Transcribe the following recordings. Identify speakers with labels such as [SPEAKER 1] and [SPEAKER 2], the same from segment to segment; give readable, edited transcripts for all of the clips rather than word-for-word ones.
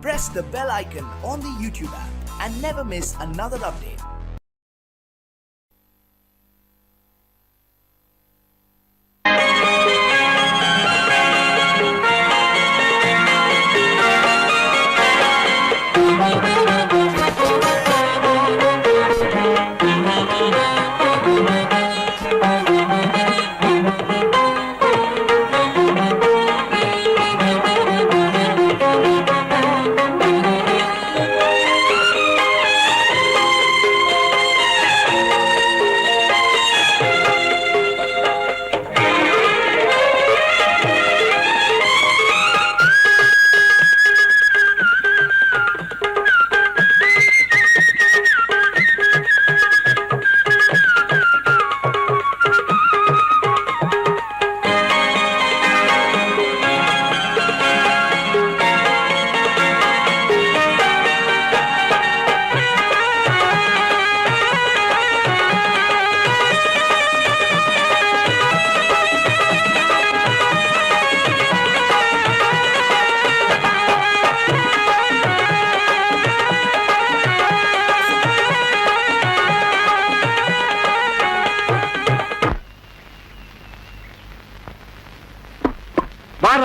[SPEAKER 1] press the bell icon on the YouTube app and never miss another update.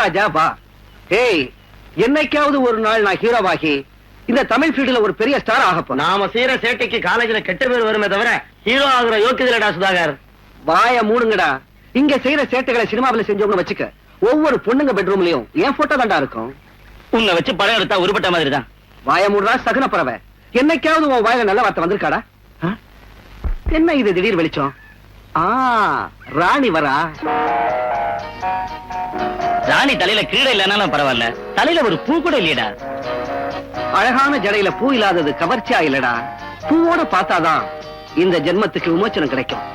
[SPEAKER 2] ராஜா வா. ஏய், என்னைக்காவது ஒரு நாள் நான் ஹீரோவாகி இந்த தமிழ் ஃபீல்டுல ஒரு பெரிய ஸ்டார் ஆகப்போ.
[SPEAKER 3] நாம செய்யற சேட்டைக்கு காலேஜ்ல கெட்ட பேர் வருமே தவிர ஹீரோ ஆகுற யோக்கியதலடா சுதாகர்.
[SPEAKER 2] வாய மூடுங்கடா. இங்க செய்யற சேட்டைகளை சினிமாவில செஞ்சோம்னு வச்சுக்க, ஒவ்வொரு பொண்ணுங்க பெட்ரூம்லயும் என் போட்டோ தாண்டா இருக்கும்.
[SPEAKER 3] உன்னை வச்சு படம் எடுத்தா உருப்பட்ட மாதிரி தான்.
[SPEAKER 2] வாய மூடுறா சகுன பறவை. என்னைக்காவது உன் வாயில நல்ல வார்த்தை வந்திருக்காடா? என்ன இது திடீர் வெளிச்சம்? ராணி வரா.
[SPEAKER 3] ராணி தலையில கீழே இல்லனாலும் பரவாயில்ல, தலையில ஒரு பூ கூட இல்லையடா.
[SPEAKER 2] அழகான ஜடையில பூ இல்லாதது கவர்ச்சியா இல்லடா. பூவோட பார்த்தாதான் இந்த ஜென்மத்துக்கு விமோச்சனம் கிடைக்கும்.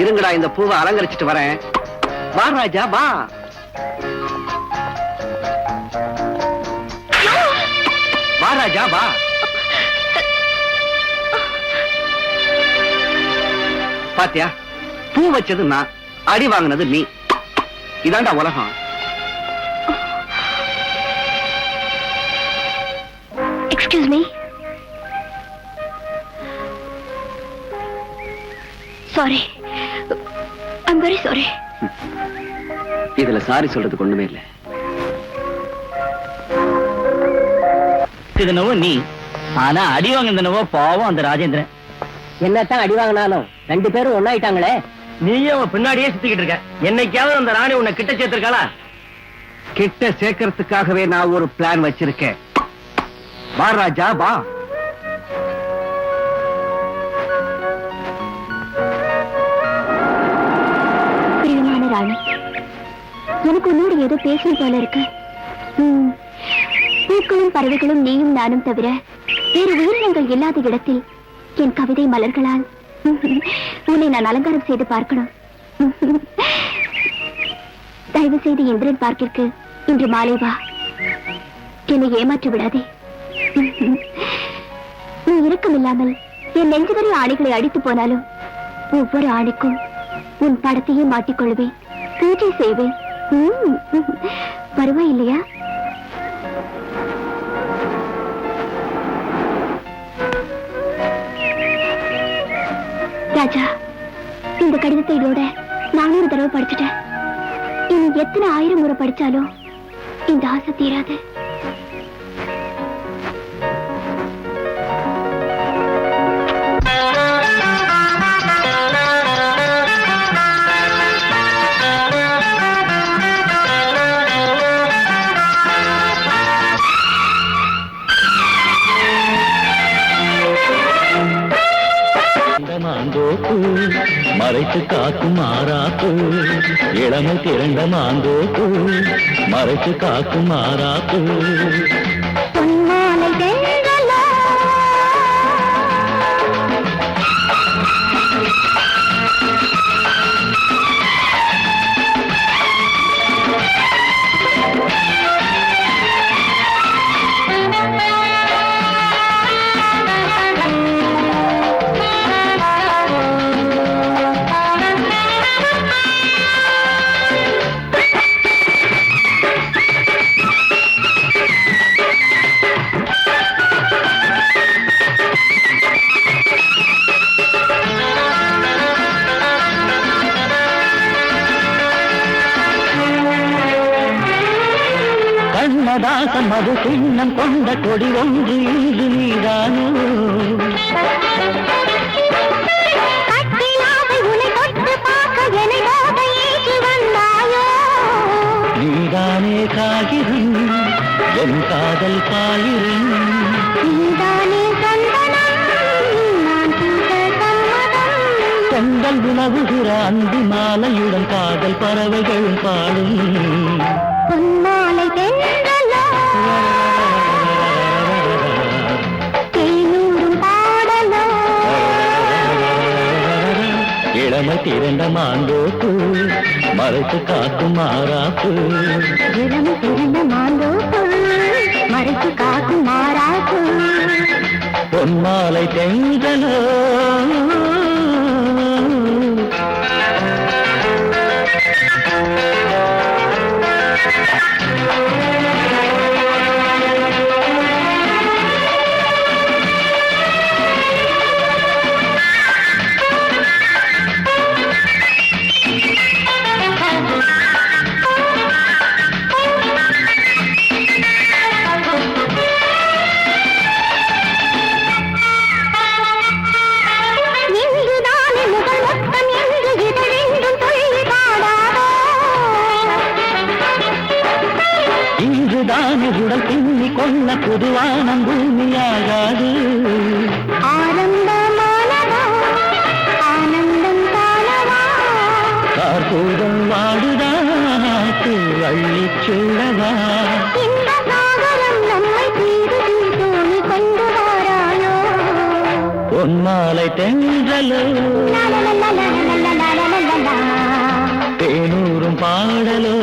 [SPEAKER 2] இருங்கடா, இந்த பூவை அலங்கரிச்சிட்டு வரேன். வா ராஜா வா. வா ராஜா வா. பாத்தியா, பூ வச்சது நான், அடி வாங்கினது நீ. இதாண்டா உலகம்.
[SPEAKER 4] Excuse me. Sorry. I'm very sorry.
[SPEAKER 2] இதுல சாரி சொல்றதுக்கு ஒண்ணுமே இல்ல.
[SPEAKER 3] இது நவோ நீ, ஆனா அடி வாங்கினவோ பாவம் அந்த ராஜேந்திரன்.
[SPEAKER 5] என்னத்தான் அடி வாங்கினாலும் ரெண்டு பேரும் ஒன்னாயிட்டாங்களே.
[SPEAKER 3] நீயே அவன் பின்னாடியே சுத்திக்கிட்டு இருக்க. என்னைக்காவது அந்த ராணி உன்னை கிட்ட சேர்த்திருக்காளா?
[SPEAKER 2] கிட்ட சேர்க்கறதுக்காகவே நான் ஒரு பிளான் வச்சிருக்கேன். வா ராஜா வா.
[SPEAKER 4] பிரியமான ராணி, எனக்கு உன்னோடு ஏதோ பேசணும் போல இருக்கு. பூக்களும் பறவைகளும் நீயும் நானும் தவிர வேறு உயிரினங்கள் இல்லாத இடத்தில் என் கவிதை மலர்களால் உன்னை நான் அலங்காரம் செய்து பார்க்கணும். தயவு செய்து இந்திரன் பார்க்கிற்கு இன்று மாலை வா. என்னை ஏமாற்றி விடாதே. நீ இறக்கமில்லாமல் என் நெஞ்சுவரை ஆணைகளை அடித்து போனாலும் ஒவ்வொரு ஆணைக்கும் உன் படத்தையே மாட்டிக்கொள்வேன், பூஜை செய்வேன். பரவாயில்லையா? ராஜா, இந்த கடிதத்தை இதோட 400 தடவை படிச்சுட்டேன். இனி எத்தனை 1000 முறை படிச்சாலும் இந்த ஆசை தீராது.
[SPEAKER 6] மறைத்து காக்கும் மாறாப்பு, இளமை திரண்ட மாந்தோப்பு, மறைத்து காக்கும் மாறாப்பு. கண்ணதாசன் மது சின்னம் கொண்ட கொடி ஒன்று இங்கு நீதானோ நீதானே காகிதம் என் காதல் பாயிரம் பொங்கல் உணவுகிற அந்தி மாலையுடன் காதல் பறவைகள் பாடும்
[SPEAKER 4] பொன்மாலை தென்றலோ தேனூரும் பாடலோ
[SPEAKER 6] இளமை திரண்ட மாந்தோப்பு மறைத்து காக்கும் மாறாப்பு
[SPEAKER 4] இளமை திரண்ட மாந்தோப்பு மறைத்து காக்கும் மாறாப்பு
[SPEAKER 6] பொன்மாலை தென்றலோ உடல் பின்னி கொள்ள புதுவானம் பூமியாகாது
[SPEAKER 4] ஆனந்தம் காணவா
[SPEAKER 6] கார்பூதம் வாடுதாத்து அள்ளி சொல்லவா
[SPEAKER 4] இந்த சாகரம் நம்மை தீது தோணி கொண்டு வாராயோ
[SPEAKER 6] பொன்மாலை தென்றலோ தேனூரும் பாடலோ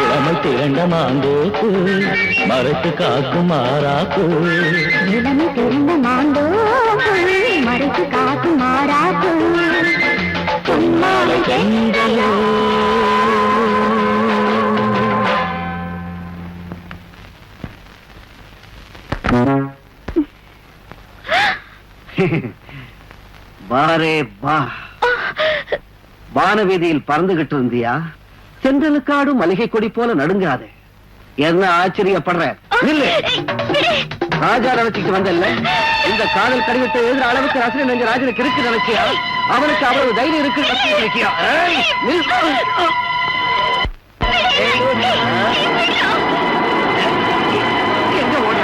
[SPEAKER 6] இளமை திரண்ட மாந்தோப்பு மறைத்து காக்கும் மாறாப்பு
[SPEAKER 4] இளமை திரண்ட மாந்தோப்பு மறைத்து காக்கும் மாறாப்பு
[SPEAKER 6] பொன்மாலை தென்றலோ
[SPEAKER 2] வாரே வா வானவீதியில் பறந்துகிட்டு இருந்தியா செந்தலுக்காடு மளிகை கொடி போல நடுங்காதே என்ன ஆச்சரியப்படுற இல்லை ராஜா நினைச்சிட்டு வந்தல்ல இந்த காதல் கடிதத்தை எழுதுற அளவுக்கு ரசனை நெஞ்ச ராஜனுக்கு இருக்கு நினைச்சியா அவனுக்கு அவ்வளவு தைரியம் இருக்கு நினைக்கியா எங்க ஓட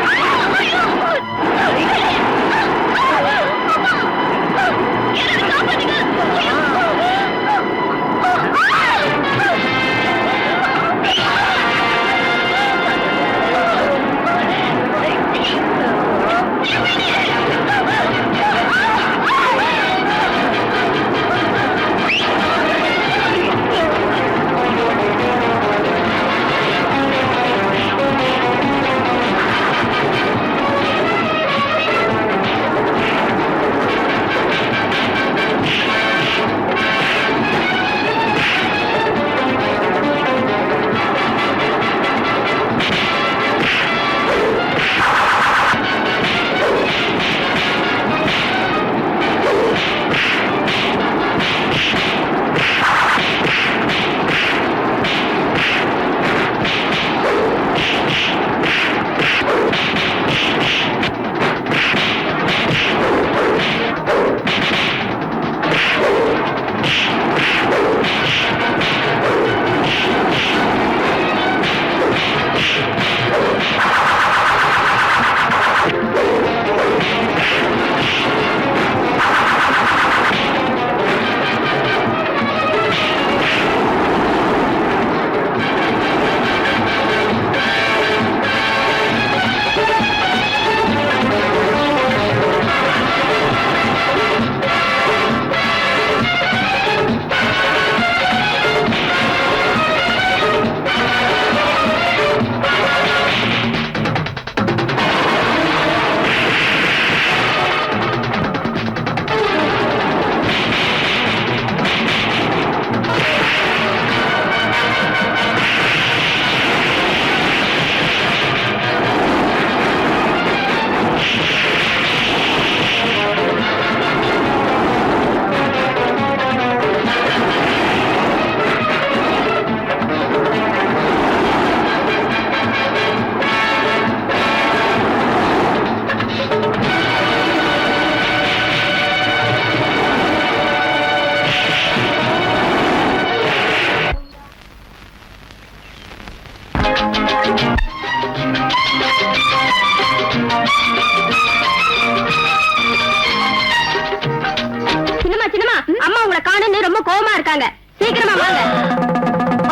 [SPEAKER 4] சின்னம்மா சின்னம்மா, அம்மா உங்களை காணுன்னு ரொம்ப கோவமா இருக்காங்க. சீக்கிரமா வாங்க.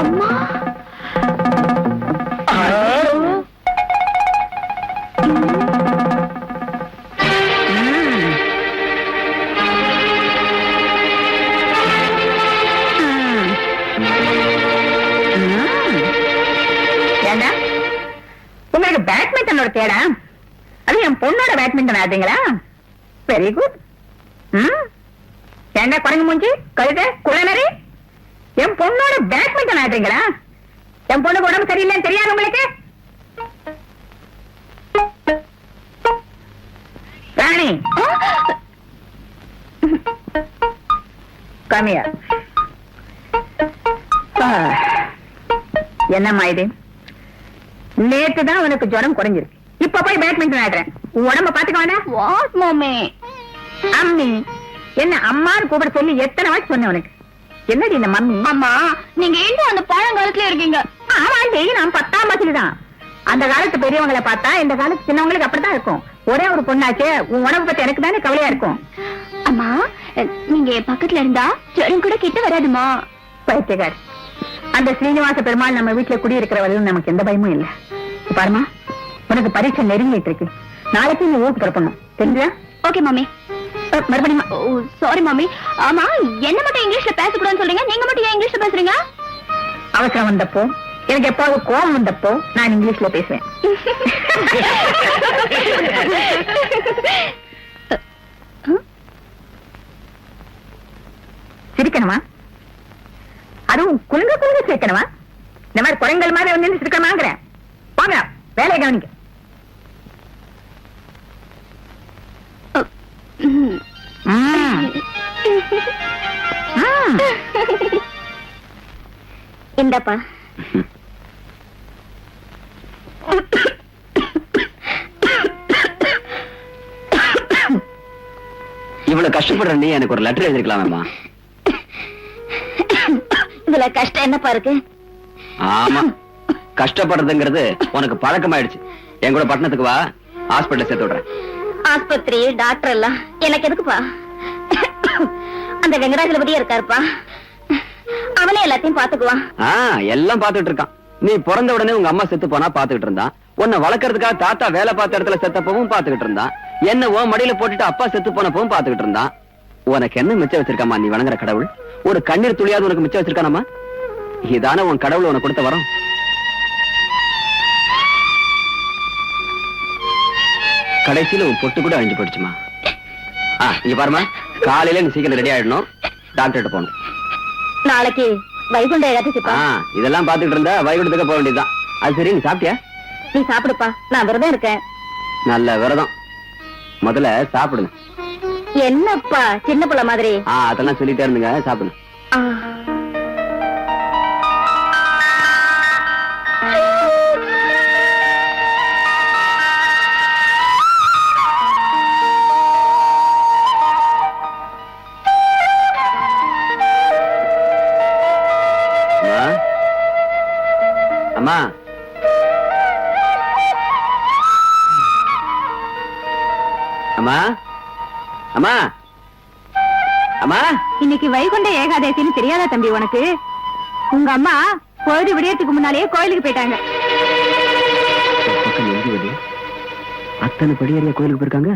[SPEAKER 4] அம்மா
[SPEAKER 7] உங்களுக்கு பேட்மிண்டனோட தேடா? அது என் பொண்ணோட பேட்மிண்டன் ஆடுறீங்களா? Very good. ஏண்டா குரங்கு மூஞ்சி, கழுத, குளநரி, என் பொண்ணோட பேட்மிண்டன் ஆடுறீங்களா? என் பொண்ணுக்கு உடம்பு சரியில்லைன்னு தெரியாது உங்களுக்கு? ராணி, கம்மியா. என்னம்மா இது? நேத்து தான் உனக்கு ஜுரம் குறைஞ்சிருக்கு, இப்ப போய் பேட்மிண்டன் ஆடுறேன். உடம்ப பாத்துக்க வேண்டாம்.
[SPEAKER 4] What mummy?
[SPEAKER 7] அம்மி என்ன அம்மான்னு கூப்பிட சொல்லி எத்தனை வாட்டி சொன்னேன் உனக்கு? என்னடி இந்த மம்மி?
[SPEAKER 4] அம்மா, நீங்க ஏன் அந்த பழங்காலத்துல இருக்கீங்க?
[SPEAKER 7] ஆமாண்டி, நான் 10ஆம் வயசுல தான். அந்த காலத்து பெரியவங்களை பார்த்தா இந்த காலத்து சின்னவங்களுக்கு அப்படித்தான் இருக்கும். ஒரே ஒரு பொண்ணாச்சே, உன் உடம்பு பத்தி எனக்கு தானே கவலையா இருக்கும்.
[SPEAKER 4] அம்மா, நீங்க பக்கத்துல இருந்தா ஜுரம் கூட கிட்ட வராதுமா.
[SPEAKER 7] பைத்தியக்கார், அந்த ஸ்ரீனிவாச பெருமாள் நம்ம வீட்டுல குடியிருக்கிறவர்கள் நமக்கு எந்த பயமும் இல்ல. பாருமா, உனக்கு பரீட்சை நெருங்கிட்டு இருக்கு. நாளைக்கு நீ ஊருக்கு புறப்படணும், தெரிஞ்சா?
[SPEAKER 4] Okay mummy.
[SPEAKER 7] மறுபடியும்
[SPEAKER 4] சாரி மம்மி. ஆமா, என்ன மட்டும் இங்கிலீஷ்ல பேசக்கூடாதுன்னு சொல்றீங்க, நீங்க மட்டும் ஏன் இங்கிலீஷ்ல பேசுறீங்க?
[SPEAKER 7] அவசரம் வந்தப்போ, எனக்கு எப்பாவது கோபம் வந்தப்போ நான் இங்கிலீஷ்ல பேசுவேன். சிரிக்கணுமா? அதுவும் குலுங்க குலுங்க சிரிக்கணுமா? இந்த மாதிரி குரங்கள் மாதிரி வந்து சிரிக்கணுமாங்கிறேன். வாங்க, வேலையை கவனிக்க.
[SPEAKER 4] இந்தப்பா.
[SPEAKER 2] இவ்வளவு கஷ்டப்படுற நீ எனக்கு ஒரு லெட்டர் எழுதிருக்கலாமேம்மா.
[SPEAKER 4] இதுல கஷ்டம் என்னப்பா இருக்கு?
[SPEAKER 2] ஆமா, கஷ்டப்படுறதுங்கிறது உனக்கு பழக்கமாயிடுச்சு. என் கூட பட்டணத்துக்கு வா, ஹாஸ்பிட்டல் சேர்த்து விடுறேன்.
[SPEAKER 4] ஆஸ்பத்திரி டாக்டர் எல்லாம் எனக்கு எதுக்குப்பா? அந்த வெங்கடாஜலபதியா இருக்காருப்பா, அவனே எல்லாத்தையும் பாத்துக்குவான்.
[SPEAKER 2] எல்லாம் பாத்துட்டு இருக்கான். நீ பிறந்த உடனே உங்க அம்மா செத்து போனா பாத்துக்கிட்டு இருந்தான். உன்னை வளர்க்கறதுக்காக தாத்தா வேலை பார்த்த இடத்துல செத்தப்பவும் பாத்துக்கிட்டு இருந்தான். என்ன உன் மடியில போட்டுட்டு அப்பா செத்து போனப்பவும் பாத்துக்கிட்டு இருந்தான். உனக்கு என்ன மிச்சம் வச்சிருக்காமா நீ வணங்குற கடவுள்? ஒரு கண்ணீர் துளியாவது உனக்கு மிச்சம் வச்சிருக்கானம்மா? இதான உன் கடவுள் உனக்கு கொடுத்த வரம். கடைசியில உன் பொட்டு கூட அழிஞ்சு போயிடுச்சுமா. இங்க பாருமா, காலையில நீ சீக்கிரம் ரெடி ஆயிடணும், டாக்டர்கிட்ட போகணும்.
[SPEAKER 4] நாளைக்கு வைகுண்ட ஏகாதசிப்பா.
[SPEAKER 2] இதெல்லாம் பாத்துக்கிட்டு இருந்தா வைகுண்டத்துக்கு போக வேண்டியதுதான். அது சரி, நீ சாப்பிட்டியா?
[SPEAKER 4] நீ சாப்பிடுப்பா, நான் விரதம் இருக்கேன்.
[SPEAKER 2] நல்ல விரதம். முதல்ல சாப்பிடுங்க.
[SPEAKER 4] என்னப்பா சின்ன பிள்ளை மாதிரி?
[SPEAKER 2] அதெல்லாம் சொல்லிட்டே இருந்துங்க, சாப்பிடுங்க. அம்மா, அம்மா, அம்மா, அம்மா.
[SPEAKER 7] இன்னைக்கு வைகுண்ட ஏகாதசின்னு தெரியாதா தம்பி உனக்கு? உங்க அம்மா பொழுது விடியறதுக்கு முன்னாலேயே கோயிலுக்கு போயிட்டாங்க.
[SPEAKER 2] அத்தனை படியேறிய கோயிலுக்கு போயிருக்காங்க.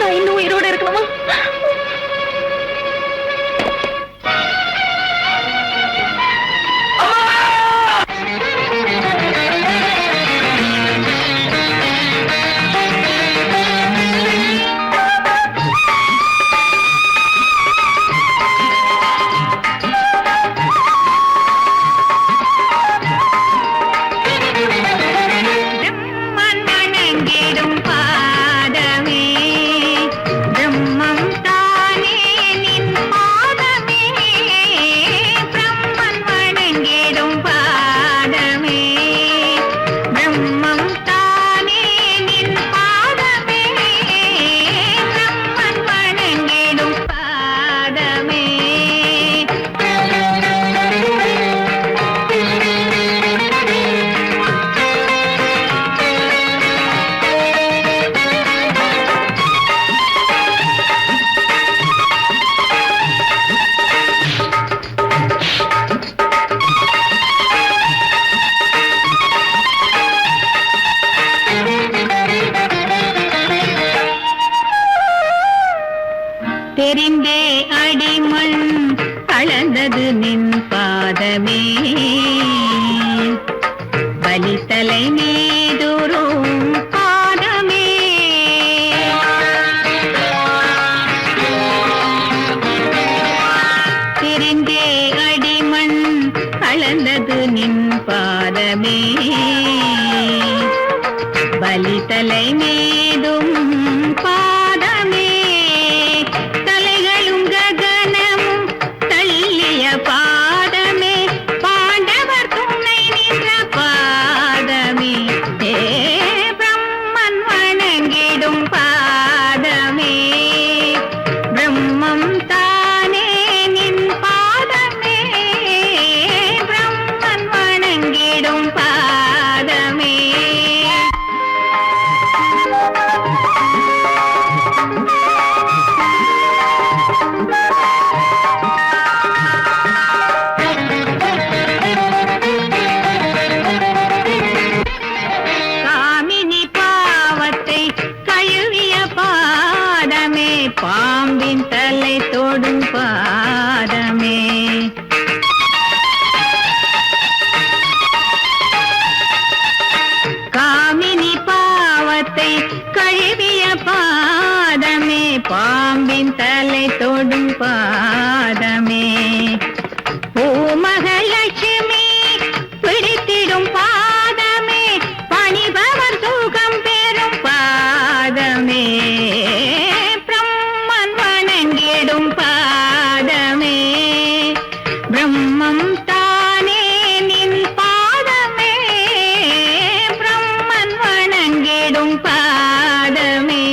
[SPEAKER 4] நான் இன்னும் உயிரோட இருக்கணுமா?
[SPEAKER 8] பாதமே பலித்தலை மீதுரும் பாதமே தெரிந்தே அடிமண் அளந்தது நின் பாதமே பலித்தலை மீதும் பாதமே தலைகளும் ககனமும் தள்ளிய பாதமே பாண்டவர் துணை நின்ற பாதமே பிரம்மன் வணங்கிடும் பாதமே பிரம்மம் தானே நின் பாதமே பிரம்மன் வணங்கிடும் பாதமே காமினி பாவத்தை கழுவிய பாதமே பாம்பின் தலை தொடும் பாதமே காமினி பாவத்தை கழுவிய பாதமே பாம்பின் தலை தொடும் பாதமே பூமகலட்சுமி பிடித்திடும் பாதமே பணிபவர் சுகம் பெறும் பாதமே பிரம்மன் வணங்கிடும் பாதமே பிரம்மம் தானே நின் பாதமே பிரம்மன் வணங்கிடும் பாதமே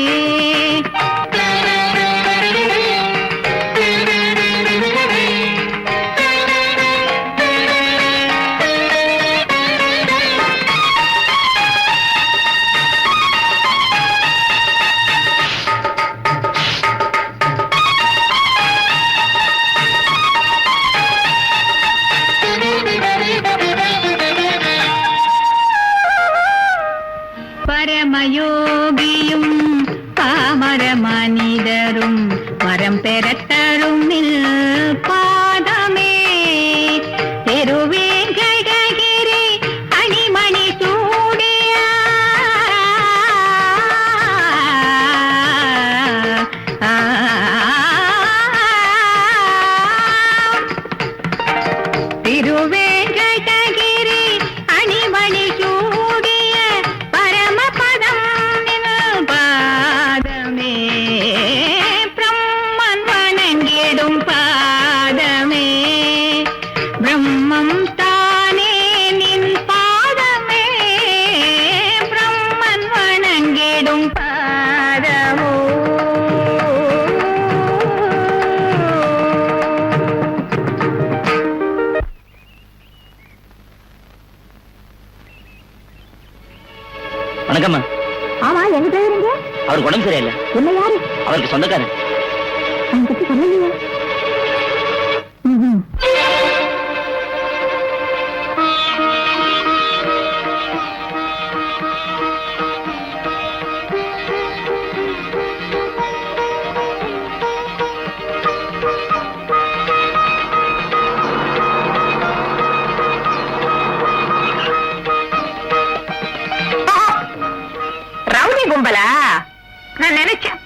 [SPEAKER 8] பரமயோகியும் பாமர மனிதரும் வரம் பெறத்தரும் பாதமே திருவேங்கடகிரி அணிமணி சூடிய திருவேங்கடகிரி அணிமணி சூடிய பரமபதம் நின் பாதமே பிரம்மன் வணங்கிடும் பாதமே பிரம்மம் தானே நின் பாதமே பிரம்மன் வணங்கிடும் பாதமோ
[SPEAKER 3] வணக்கம்மா.
[SPEAKER 7] ஆமா எங்க போயிருங்க
[SPEAKER 3] அவருக்கு உடம்பு சரியில்லை.
[SPEAKER 7] என்ன யாரு
[SPEAKER 3] அவருக்கு சொந்தக்காரன்.
[SPEAKER 7] அவங்க பத்தி சொல்லலையே ரவுடி கும்பலா நான் நினைச்சேன்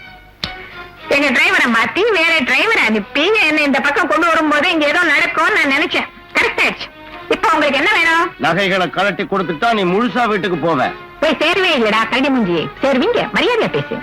[SPEAKER 7] எங்க டிரைவரை மாத்தி வேற டிரைவரை அனுப்பி என்ன இந்த பக்கம் கொண்டு வரும்போது இங்க ஏதோ நடக்கும் நான் நினைச்சேன். கரெக்ட் ஆயிடுச்சு. இப்ப உங்களுக்கு என்ன வேணும்?
[SPEAKER 2] நகைகளை கலட்டி கொடுத்துட்டா நீ முழுசா வீட்டுக்கு போவ.
[SPEAKER 7] போய் சேருவே இல்லடா கரடி முஞ்சி. சேருவீங்க மரியாதையா பேசு.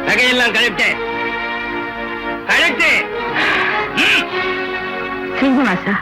[SPEAKER 3] நகையெல்லாம் கழட்டு கழட்டு.
[SPEAKER 7] சீனிவாசா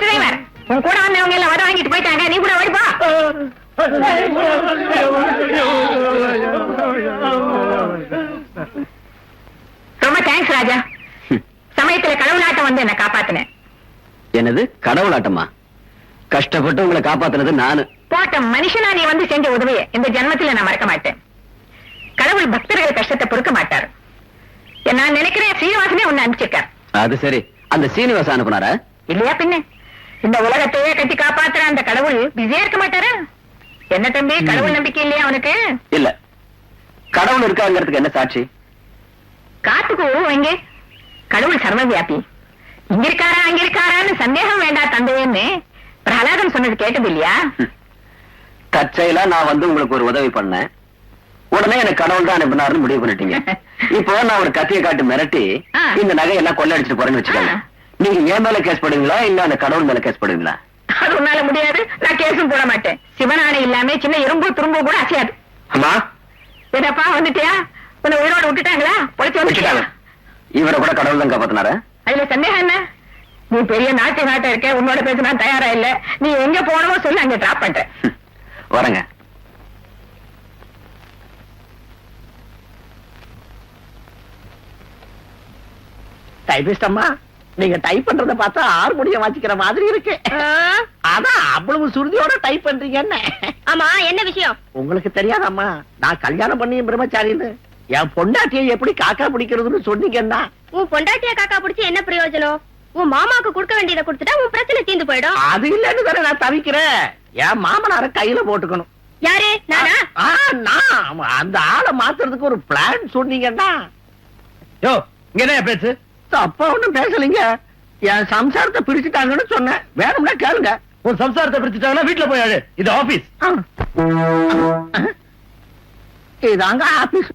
[SPEAKER 7] டிரைவர் உன் கூட வந்தவங்க எல்லாம் வர வாங்கிட்டு போயிட்டாங்க, நீ கூட ஓடிப்பா. ரொம்ப தேங்க்ஸ் ராஜா, சமயத்துல கடவுளாட்டம் வந்து என்ன காப்பாத்தினேன்.
[SPEAKER 2] என்னது கடவுளாட்டமா? கஷ்டப்பட்டு உங்களை காப்பாத்துனது நானு.
[SPEAKER 7] போட்ட மனுஷனா நீ வந்து செஞ்ச உதவியை இந்த ஜென்மத்துல நான் மறக்க மாட்டேன். கடவுள் பக்தர்கள் கஷ்டத்தை பொறுக்க மாட்டார். நான் நினைக்கிறேன் சீனிவாசனே உன்னை அனுப்பிச்சிருக்கார்.
[SPEAKER 2] அது சரி, அந்த சீனிவாசன் அனுப்புனாரா?
[SPEAKER 7] இல்லையா பின்ன, இந்த உலகத்தையே கட்டி காப்பாத்துற அந்த கடவுள் பிஸியா இருக்க மாட்டாரா? என்ன தம்பி, கடவுள் நம்பிக்கை இல்லையா அவனுக்கு?
[SPEAKER 2] இல்ல, கடவுள் இருக்காங்கிறதுக்கு என்ன சாட்சி?
[SPEAKER 7] காத்துக்கு உருவம் எங்கே? கடவுள் சர்வவியாபி. இங்க இருக்காரா அங்க இருக்காரான்னு சந்தேகம் வேண்டாம் தந்தையன்னு பிரகலாதன் சொன்னது கேட்டது இல்லையா?
[SPEAKER 2] தற்செயலா நான் வந்து உங்களுக்கு ஒரு உதவி பண்ணேன், உடனே எனக்கு கடவுள் தான் அனுப்பினாருன்னு முடிவு பண்ணிட்டீங்க. இப்போ நான் ஒரு கத்தியை காட்டி மிரட்டி இந்த நகையெல்லாம் கொள்ளடிச்சிட்டு போறேன்னு வச்சுக்கோங்க. நீங்க என் மேல கேஸ் போடுவீங்களா இல்ல அந்த கடவுள் மேல கேஸ் போடுவீங்களா?
[SPEAKER 7] அது உன்னால முடியாது, நான் கேஸும் போட மாட்டேன். சிவனானை இல்லாம சின்ன எறும்பு துரும்பு கூட அசையாது.
[SPEAKER 2] அம்மா,
[SPEAKER 7] என்னப்பா வந்துட்டியா? உன்னை உயிரோட விட்டுட்டாங்களா? பொழைச்சு வந்துட்டாங்க.
[SPEAKER 2] இவரை கூட கடவுள் தான் காப்பாத்தினாரா?
[SPEAKER 7] அதுல சந்தேகம் என்ன? நீ பெரிய நாட்டை இருக்க, உன்னோட பேச நான் தயாரா இல்ல. நீ எங்க போனவோ சொல்லி அங்க டிராப் பண்றேன்.
[SPEAKER 2] வரங்க.
[SPEAKER 5] டைபிஸ்ட் அம்மா, நீங்க டைப் பண்றத பார்த்தா ஹார்மோனியம் வாசிக்கிற மாதிரி இருக்கு. அதான் அவ்வளவு சுருதியோட டைப் பண்றீங்க. என்ன?
[SPEAKER 4] ஆமா, என்ன விஷயம்?
[SPEAKER 5] உங்களுக்கு தெரியாதம்மா, நான் கல்யாணம் பண்ணி பிரம்மச்சாரின்னு என் பொண்டாட்டியை எப்படி காக்கா பிடிக்கிறதுன்னு சொன்னீங்கன்னா.
[SPEAKER 4] உன் பொண்டாட்டிய காக்கா பிடிச்சி என்ன பிரயோஜனம்? உன் மாமாக்கு கொடுக்க வேண்டியதை கொடுத்துட்டா உன் பிரச்சனை தீர்ந்து போயிடும்.
[SPEAKER 5] அது இல்லன்னு தானே நான் தவிக்கிறேன். என் மாமனார கையில போட்டுக்கணும்.
[SPEAKER 4] யாரு? நானா?
[SPEAKER 5] நான் அந்த ஆளை மாத்துறதுக்கு ஒரு பிளான் சொன்னீங்கன்னா.
[SPEAKER 3] யோ, இங்க என்ன பேச்சு?
[SPEAKER 5] அப்பா ஒண்ணும் பேசலீங்க. என் சம்சாரத்தை பிரிச்சுட்டாங்கன்னு சொன்னேன். வேணும்னா கேளுங்க.
[SPEAKER 3] ஒரு சம்சாரத்தை பிரிச்சுட்டாங்கன்னா வீட்டுல போய் அழு. இது ஆபீஸ்.
[SPEAKER 5] இதாங்க ஆபீஸ்.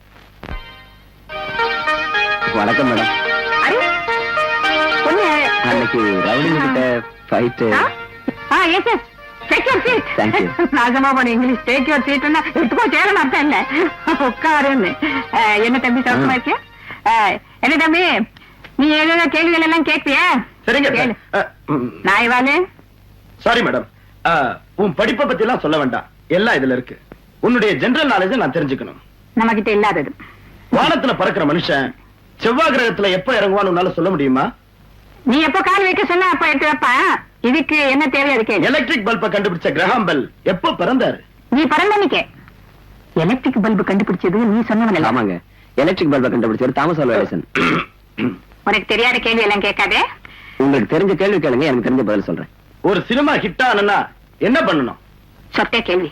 [SPEAKER 2] வணக்கம் மேடம். அன்னைக்கு ரவுடிங்க கிட்ட ஃபைட். Thank you.
[SPEAKER 7] ராஜமா போன இங்கிலீஷ் டேக் யுவர் சீட்னா எடுத்துக்கோ சேரணும் அர்த்தம் இல்ல, உட்காருன்னு. என்ன தம்பி சௌகமா இருக்கியா? என்ன தம்பி, நீ ஏதோ கேள்விகள் எல்லாம் கேட்பியா?
[SPEAKER 3] சரிங்க.
[SPEAKER 7] நாய்வாலு,
[SPEAKER 3] சாரி மேடம், உன் படிப்பை பத்தி எல்லாம் சொல்ல வேண்டாம், எல்லாம் இதுல இருக்கு. உன்னுடைய ஜெனரல் நாலேஜ் நான் தெரிஞ்சுக்கணும்.
[SPEAKER 7] நம்ம கிட்ட இல்லாதது.
[SPEAKER 3] வானத்துல பறக்கிற மனுஷன் செவ்வாய் கிரகத்துல எப்ப இறங்குவான்னு உன்னால சொல்ல முடியுமா?
[SPEAKER 7] நீ எப்ப கால் வைக்க சொன்ன அப்ப எடுத்து வைப்பா. இதுக்கு என்ன தேவை? அதுக்கு
[SPEAKER 3] எலக்ட்ரிக் பல்பை கண்டுபிடிச்ச கிரஹாம் பெல் எப்போ பிறந்தாரு?
[SPEAKER 7] நீ பிறந்தனிக்க எலக்ட்ரிக் பல்பு கண்டுபிடிச்சது நீ சொன்னவன்.
[SPEAKER 2] ஆமாங்க, எலக்ட்ரிக் பல்பை கண்டுபிடிச்சவர் தாமஸ் ஆல்வா எடிசன்.
[SPEAKER 7] உனக்கு தெரியாத கேள்வி எல்லாம் கேட்காதே.
[SPEAKER 2] உங்களுக்கு தெரிஞ்ச கேள்வி கேளுங்க, எனக்கு தெரிஞ்ச பதில் சொல்றேன்.
[SPEAKER 3] ஒரு சினிமா ஹிட் ஆனா என்ன பண்ணணும்?
[SPEAKER 7] சொத்த கேள்வி.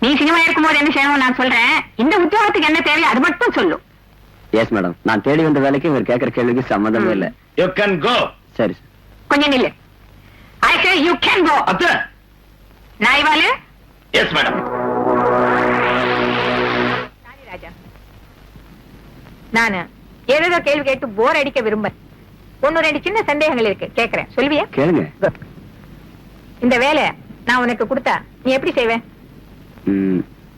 [SPEAKER 7] நீ சினிமா இருக்கும்போது என்ன செய்யணும் நான் சொல்றேன். இந்த உத்தியோகத்துக்கு என்ன தேவை அது மட்டும் சொல்லு.
[SPEAKER 2] எஸ் மேடம், நான் தேடி வந்த வேலைக்கு இவர் கேட்கிற கேள்விக்கு சம்மந்தமே இல்ல.
[SPEAKER 3] You can go.
[SPEAKER 2] சரி.
[SPEAKER 7] கொஞ்சம் நில்லு. I say you can go.
[SPEAKER 3] அத்த
[SPEAKER 7] நாய்வாலு.
[SPEAKER 3] Yes madam.
[SPEAKER 7] ராஜா, நானு ஏதோ கேள்வி கேட்டு போர் அடிக்க விரும்புறேன். ஒன்னு ரெண்டு சின்ன சந்தேகங்கள் இருக்கு, கேக்குறேன். சொல்வியா?
[SPEAKER 2] கேளுங்க.
[SPEAKER 7] இந்த வேலை நான் உனக்கு கொடுத்தா நீ எப்படி செய்வே?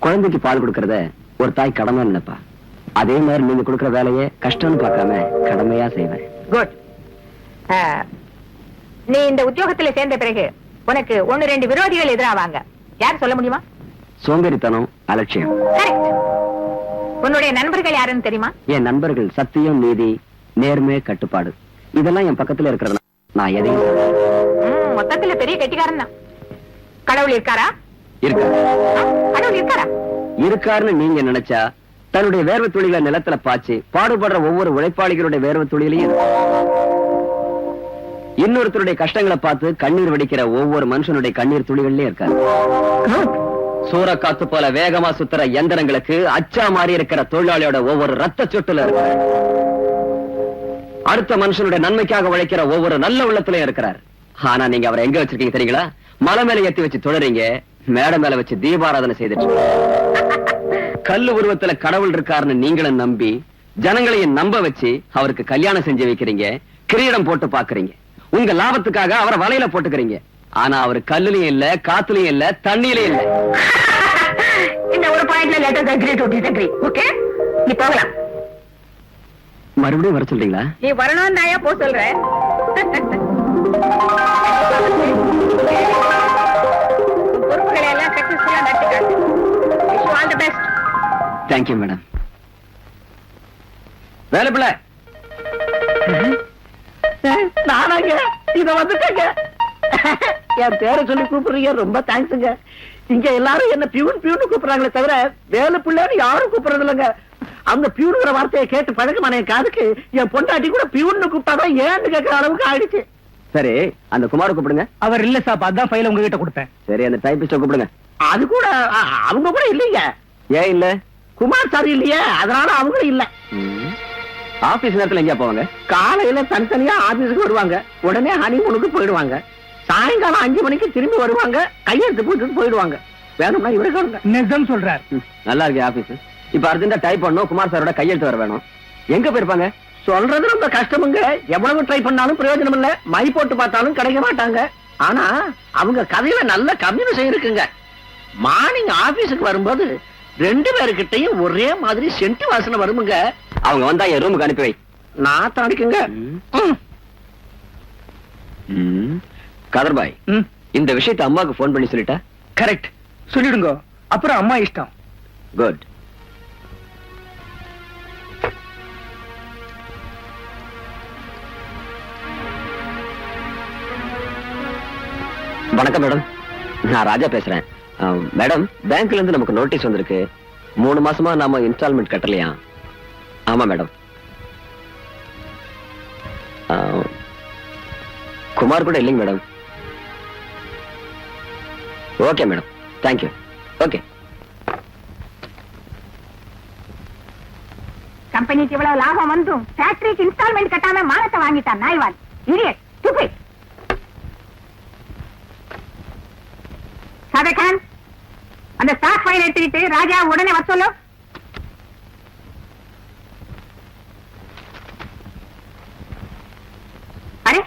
[SPEAKER 2] குழந்தைக்கு பால் கொடுக்கறத ஒரு தாய் கடமை நினைப்பா. அதே மாதிரி நீங்க கொடுக்கற வேலையை கஷ்டம்னு பார்க்காம கடமையா செய்வேன்.
[SPEAKER 7] குட். நீ இந்த உத்தியோகத்துல சேர்ந்த பிறகு உனக்கு ஒன்னு ரெண்டு விரோதிகள் எதிராவாங்க. யார் சொல்ல முடியுமா?
[SPEAKER 2] சோம்பேறித்தனம், அலட்சியம்.
[SPEAKER 7] கரெக்ட். உன்னுடைய நண்பர்கள் யாருன்னு தெரியுமா?
[SPEAKER 2] என் நண்பர்கள் சத்தியம், நீதி, நேர்மை, கட்டுப்பாடு. இதெல்லாம் என் பக்கத்துல இருக்கிறது. நான் எதையும்
[SPEAKER 7] மொத்தத்துல பெரிய கெட்டிக்காரன் தான். கடவுள் இருக்காரா?
[SPEAKER 2] இருக்காரு.
[SPEAKER 7] கடவுள் இருக்காரா?
[SPEAKER 2] இருக்காருன்னு நீங்க நினைச்சா தன்னுடைய வேர்வை துளிகளை நிலத்துல பாய்ச்சி பாடுபடுற ஒவ்வொரு உழைப்பாளிகளுடைய வேர்வை துளிகளையும் இன்னொருத்தருடைய கஷ்டங்களை பார்த்து கண்ணீர் வடிக்கிற ஒவ்வொரு மனுஷனுடைய கண்ணீர் துளிகள்லயும் இருக்காரு. சூறக்காத்து போல வேகமா சுத்துற எந்திரங்களுக்கு அச்சா மாறி இருக்கிற தொழிலாளியோட ஒவ்வொரு ரத்த சொட்டுல இருக்காரு. அடுத்த மனுஷனுடைய நன்மைக்காக உழைக்கிற ஒவ்வொரு நல்ல உள்ளத்திலயும் இருக்கிறார். ஆனா நீங்க அவரை எங்க வச்சிருக்கீங்க தெரியுங்களா? மலை மேல ஏத்தி வச்சு தொடறீங்க, மேடை மேல வச்சு தீபாராதனை செய்துட்டு. கல்லு உருவத்துல கடவுள் இருக்காருன்னு நீங்களும் நம்பி ஜனங்களையும் நம்ப வச்சு அவருக்கு கல்யாணம் செஞ்சு வைக்கிறீங்க, கிரீடம் போட்டு பாக்குறீங்க. உங்க லாபத்துக்காக அவரை வலையில போட்டுக்கிறீங்க. ஆனா அவர் கல்லுலயும் இல்ல, காத்துலயும் இல்ல, தண்ணியிலயும் இல்ல.
[SPEAKER 7] இந்த ஒரு பாயிண்ட்ல letter agree to disagree. Okay, நீ போகலாம்.
[SPEAKER 2] மறுபடியும் வர சொல்றீங்களா?
[SPEAKER 7] நீ வரணும் தாயா போ சொல்ற.
[SPEAKER 2] Thank you madam. வேலை பிள்ளை
[SPEAKER 5] நானாங்க இத வந்துட்டேங்க. என் பேரை சொல்லி கூப்பிடுறீங்க, ரொம்ப தேங்க்ஸுங்க. இங்க எல்லாரும் என்ன பியூன் பியூன் கூப்பிடுறாங்களே தவிர வேலை பிள்ளைன்னு யாரும் கூப்பிடுறது இல்லைங்க. அந்த பியூனுங்கிற வார்த்தையை கேட்டு பழக்கமான என் காதுக்கு என் பொண்டாட்டி கூட பியூன்னு கூப்பிட்டாதான் ஏன்னு கேட்கிற அளவுக்கு ஆயிடுச்சு.
[SPEAKER 2] சரி, அந்த குமார கூப்பிடுங்க.
[SPEAKER 5] அவர் இல்ல சாப், அதான் ஃபைல உங்ககிட்ட கொடுத்தேன்.
[SPEAKER 2] சரி, அந்த டைபிஸ்ட கூப்பிடுங்க.
[SPEAKER 5] அது கூட அவங்க கூட இல்லைங்க.
[SPEAKER 2] ஏன் இல்ல?
[SPEAKER 5] குமார் சார் இல்லையே, அதனால அவங்களும் இல்ல.
[SPEAKER 2] ஆபீஸ் நேரத்துல எங்கயா போவாங்க?
[SPEAKER 5] காலையில தனித்தனியா ஆபீஸுக்கு வருவாங்க, உடனே ஹனிமூனுக்கு போயிடுவாங்க. சாயங்காலம் 5 மணிக்கு திரும்பி வருவாங்க, கையெழுத்து போட்டுட்டு போயிடுவாங்க. வேணும்னா இவரை காணுங்க. நிஜம் சொல்றார்.
[SPEAKER 2] நல்லா இருக்கு ஆபீஸ். இப்ப அர்ஜென்டா டைப் பண்ணணும், குமார் சாரோட கையெழுத்து வர வேணும். எங்க போயிருப்பாங்க?
[SPEAKER 5] சொல்றது ரொம்ப கஷ்டமுங்க. எவ்வளவு ட்ரை பண்ணாலும் பிரயோஜனம் இல்ல. மை போட்டு பார்த்தாலும் கிடைக்க மாட்டாங்க. ஆனா அவங்க கதையில நல்ல கம்யூனிசம் இருக்குங்க. மார்னிங் ஆபீஸுக்கு வரும்போது 2 பேருக்கிட்டையும் ஒரே மாதிரி சென்ட் வாசனை வருமுங்க.
[SPEAKER 2] அவங்க வந்தா என் ரூமுக்கு அனுப்பி வை.
[SPEAKER 5] நான் தாடிக்குங்க.
[SPEAKER 2] கதர்பாய், இந்த விஷயத்தை அம்மாவுக்கு போன் பண்ணி சொல்லிட்டா?
[SPEAKER 5] கரெக்ட், சொல்லிடுங்க. அப்புறம் அம்மா இஷ்டம்.
[SPEAKER 2] குட். வணக்கம் மேடம், நான் ராஜா பேசுறேன். மேடம், பேங்க்ல இருந்து நமக்கு நோட்டீஸ் வந்திருக்கு. 3 மாசமா நாம இன்ஸ்டால்மெண்ட் கட்டலையா? ஆமா மேடம். குமார் கூட இல்லைங்க madam. Okay madam, thank you. Okay.
[SPEAKER 7] கம்பெனிக்கு இவ்வளவு லாபம் வந்தும் ஃபேக்டரிக்கு இன்ஸ்டால்மெண்ட் கட்டாம மானத்தை வாங்கிட்டான் நாய்வான். Idiot, stupid. சதகான், அந்த ஸ்டாக் ஃபைல் எடுத்துக்கிட்டு ராஜா உடனே வர சொல்லு. அரே,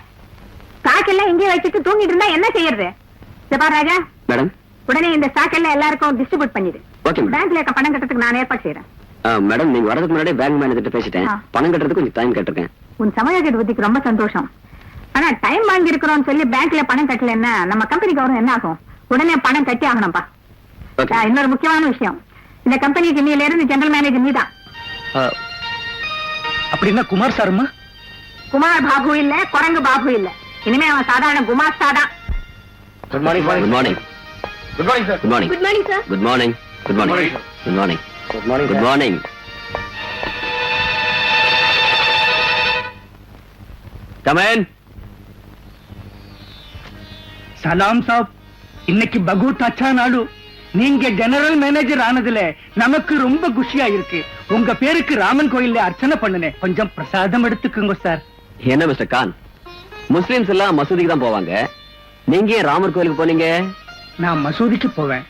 [SPEAKER 7] ஸ்டாக் எல்லாம் இங்கே வச்சுட்டு தூங்கிட்டு இருந்தா என்ன செய்யறது? பாரு ராஜா,
[SPEAKER 2] மேடம்,
[SPEAKER 7] உடனே இந்த ஸ்டாக் எல்லாம் எல்லாருக்கும் டிஸ்ட்ரிபியூட் பண்ணிடு.
[SPEAKER 2] Okay madam.
[SPEAKER 7] பேங்க்ல இருக்க பணம் கட்டுறதுக்கு நான் ஏற்பாடு செய்யறேன்.
[SPEAKER 2] மேடம், நீங்க வரதுக்கு முன்னாடி பேங்க் மேனேஜர்கிட்ட பேசிட்டேன். பணம் கட்டுறதுக்கு கொஞ்சம் டைம் கேட்டிருக்கேன்.
[SPEAKER 7] உன் சமயோஜித புத்திக்கு ரொம்ப சந்தோஷம். ஆனா டைம் வாங்கி இருக்கிறோம் சொல்லி பேங்க்ல பணம் கட்டலன்னா நம்ம கம்பெனி கவர்மெண்ட் என்ன ஆகும்? உடனே பணம் கட்டி ஆகணும்பா. இன்னொரு முக்கியமான விஷயம், இந்த கம்பெனிக்கு நீல இருந்து ஜெனரல் மேனேஜர் நீதான்.
[SPEAKER 5] அப்படின்னா குமார் சாருமா?
[SPEAKER 7] குமார் பாபு இல்ல, குரங்கு பாபு இல்ல. இனிமே அவன் சாதாரண குமார் சாதான்.
[SPEAKER 2] Good morning. Good morning.
[SPEAKER 3] Good morning sir.
[SPEAKER 2] Good morning.
[SPEAKER 4] Good morning sir.
[SPEAKER 2] Good morning. Good morning. Good morning.
[SPEAKER 3] Good morning.
[SPEAKER 2] Good morning. Come in.
[SPEAKER 5] சலாம் சாப், இன்னைக்கு பகுத் அச்சா நாடு. நீங்க ஜெனரல் மேனேஜர் ஆனதுல நமக்கு ரொம்ப குஷியா இருக்கு. உங்க பேருக்கு ராமன் கோயில்ல அர்ச்சனை பண்ணுனேன், கொஞ்சம் பிரசாதம் எடுத்துக்கோங்க சார்.
[SPEAKER 2] என்ன மிஸ்டர் கான், முஸ்லிம்ஸ் எல்லாம் மசூதிக்கு தான் போவாங்க, நீங்க ஏன் ராமர் கோயிலுக்கு போனீங்க?
[SPEAKER 5] நான் மசூதிக்கு போவேன்,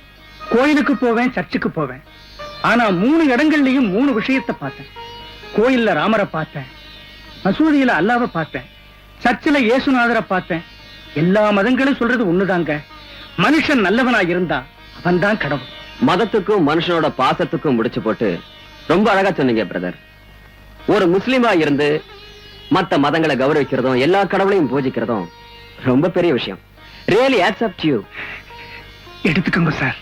[SPEAKER 5] கோயிலுக்கு போவேன், சர்ச்சுக்கு போவேன். ஆனா 3 இடங்கள்லயும் 3 விஷயத்தை பார்த்தேன். கோயில்ல ராமரை பார்த்தேன், மசூதியில அல்லாவை பார்த்தேன், சர்ச்சில் இயேசுநாதரை பார்த்தேன். எல்லா மதங்களும் சொல்றது ஒண்ணுதாங்க, மனுஷன் நல்லவனா இருந்தா அவன் தான் கடவுள்.
[SPEAKER 2] மதத்துக்கும் மனுஷனோட பாசத்துக்கும் முடிச்சு போட்டு ரொம்ப அழகா சொன்னீங்க பிரதர். ஒரு முஸ்லிமா இருந்து மத்த மதங்களை கௌரவிக்கிறதும் எல்லா கடவுளையும் பூஜிக்கிறதும் ரொம்ப பெரிய விஷயம். Really accept you.
[SPEAKER 5] எடுத்துக்கோங்க sir.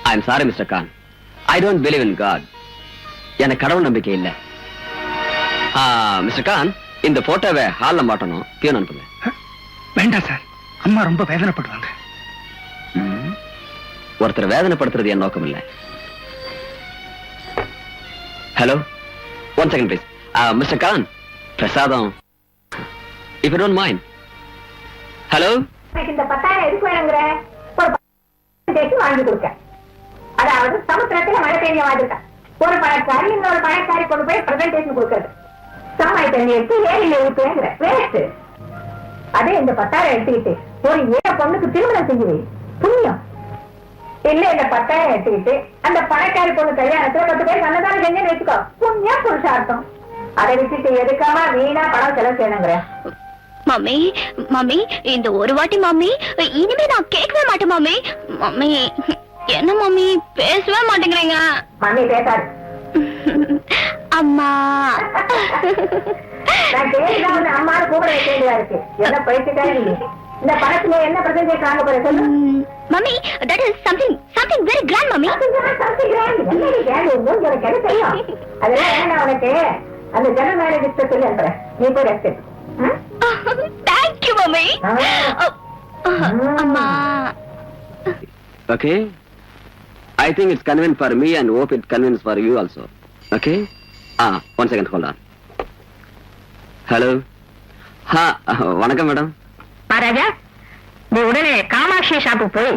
[SPEAKER 2] I am sorry mister Khan, I don't believe in god. எனக்கு கடவுள் நம்பிக்கை இல்ல. மிஸ்டர் கான், இந்த போட்டோவை ஹால்ல மாட்டணும், பியூன் அனுப்புங்க.
[SPEAKER 5] வேண்டாம் சார், அம்மா ரொம்ப வேதனைப்படுவாங்க.
[SPEAKER 2] ஒருத்தர் வேதனைப்படுத்துறது என் நோக்கம் இல்ல. Hello, 1 second please. Mister Khan, பிரசாதம், if you don't mind. Hello,
[SPEAKER 7] இந்த 10,000 எதுக்கு வேணுங்கிற? ஒரு வாங்கி கொடுக்க, அதாவது சமுத்திரத்துல மழை பெய்ய வாங்கிருக்க ஒரு பணக்காரி இன்னொரு பணக்காரி கொண்டு போய் பிரசன்டேஷன் கொடுக்கறது. சாமாய் தண்ணி எடுத்து ஏரியில ஊத்துவேங்கிற வேஸ்ட். அதே இந்த 10,000 எடுத்துக்கிட்டு ஒரு ஏழை பொண்ணுக்கு திருமணம் செய்யுது, புண்ணியம். இல்ல இந்த 10,000 எடுத்துக்கிட்டு அந்த பணக்காரி பொண்ணு கல்யாணத்துல 10 பேர் நல்லதான செஞ்சு வச்சுக்கோ, புண்ணியம் புருஷார்த்தம். அதை விட்டுட்டு எதுக்காம வீணா பணம் செலவு செய்யணுங்கிற?
[SPEAKER 4] மம்மி மம்மி, இந்த ஒரு வாட்டி மம்மி, இனிமே நான் கேட்கவே மாட்டேன் மம்மி. மம்மி என்ன மம்மி பேசவே மாட்டேங்கிறீங்க?
[SPEAKER 7] மம்மி பேசாது.
[SPEAKER 4] அம்மா,
[SPEAKER 7] நான் கேட்கலாம், அம்மாவை கூப்பிட வேண்டியதா இருக்கு. என்ன பயிற்சிக்காரி இந்த படத்துல என்ன பிரசன்டேஷன் வாங்க போற சொல்லு.
[SPEAKER 4] Mummy that is something very grand mummy.
[SPEAKER 7] அதெல்லாம் வேணாம் உனக்கு. அந்த ஜெனரல் மேனேஜர் சொல்லி அனுப்புறேன். நீ போய் ரெஸ்ட் எடு.
[SPEAKER 4] thank you mummy. அம்மா.
[SPEAKER 2] Okay. I think it's convenient for me and hope it's convenient for you also. Okay? One second, hold on. Hello. வணக்கம் மேடம்.
[SPEAKER 7] ராஜா, நீ உடனே காமாட்சி ஷாப்புக்கு போய்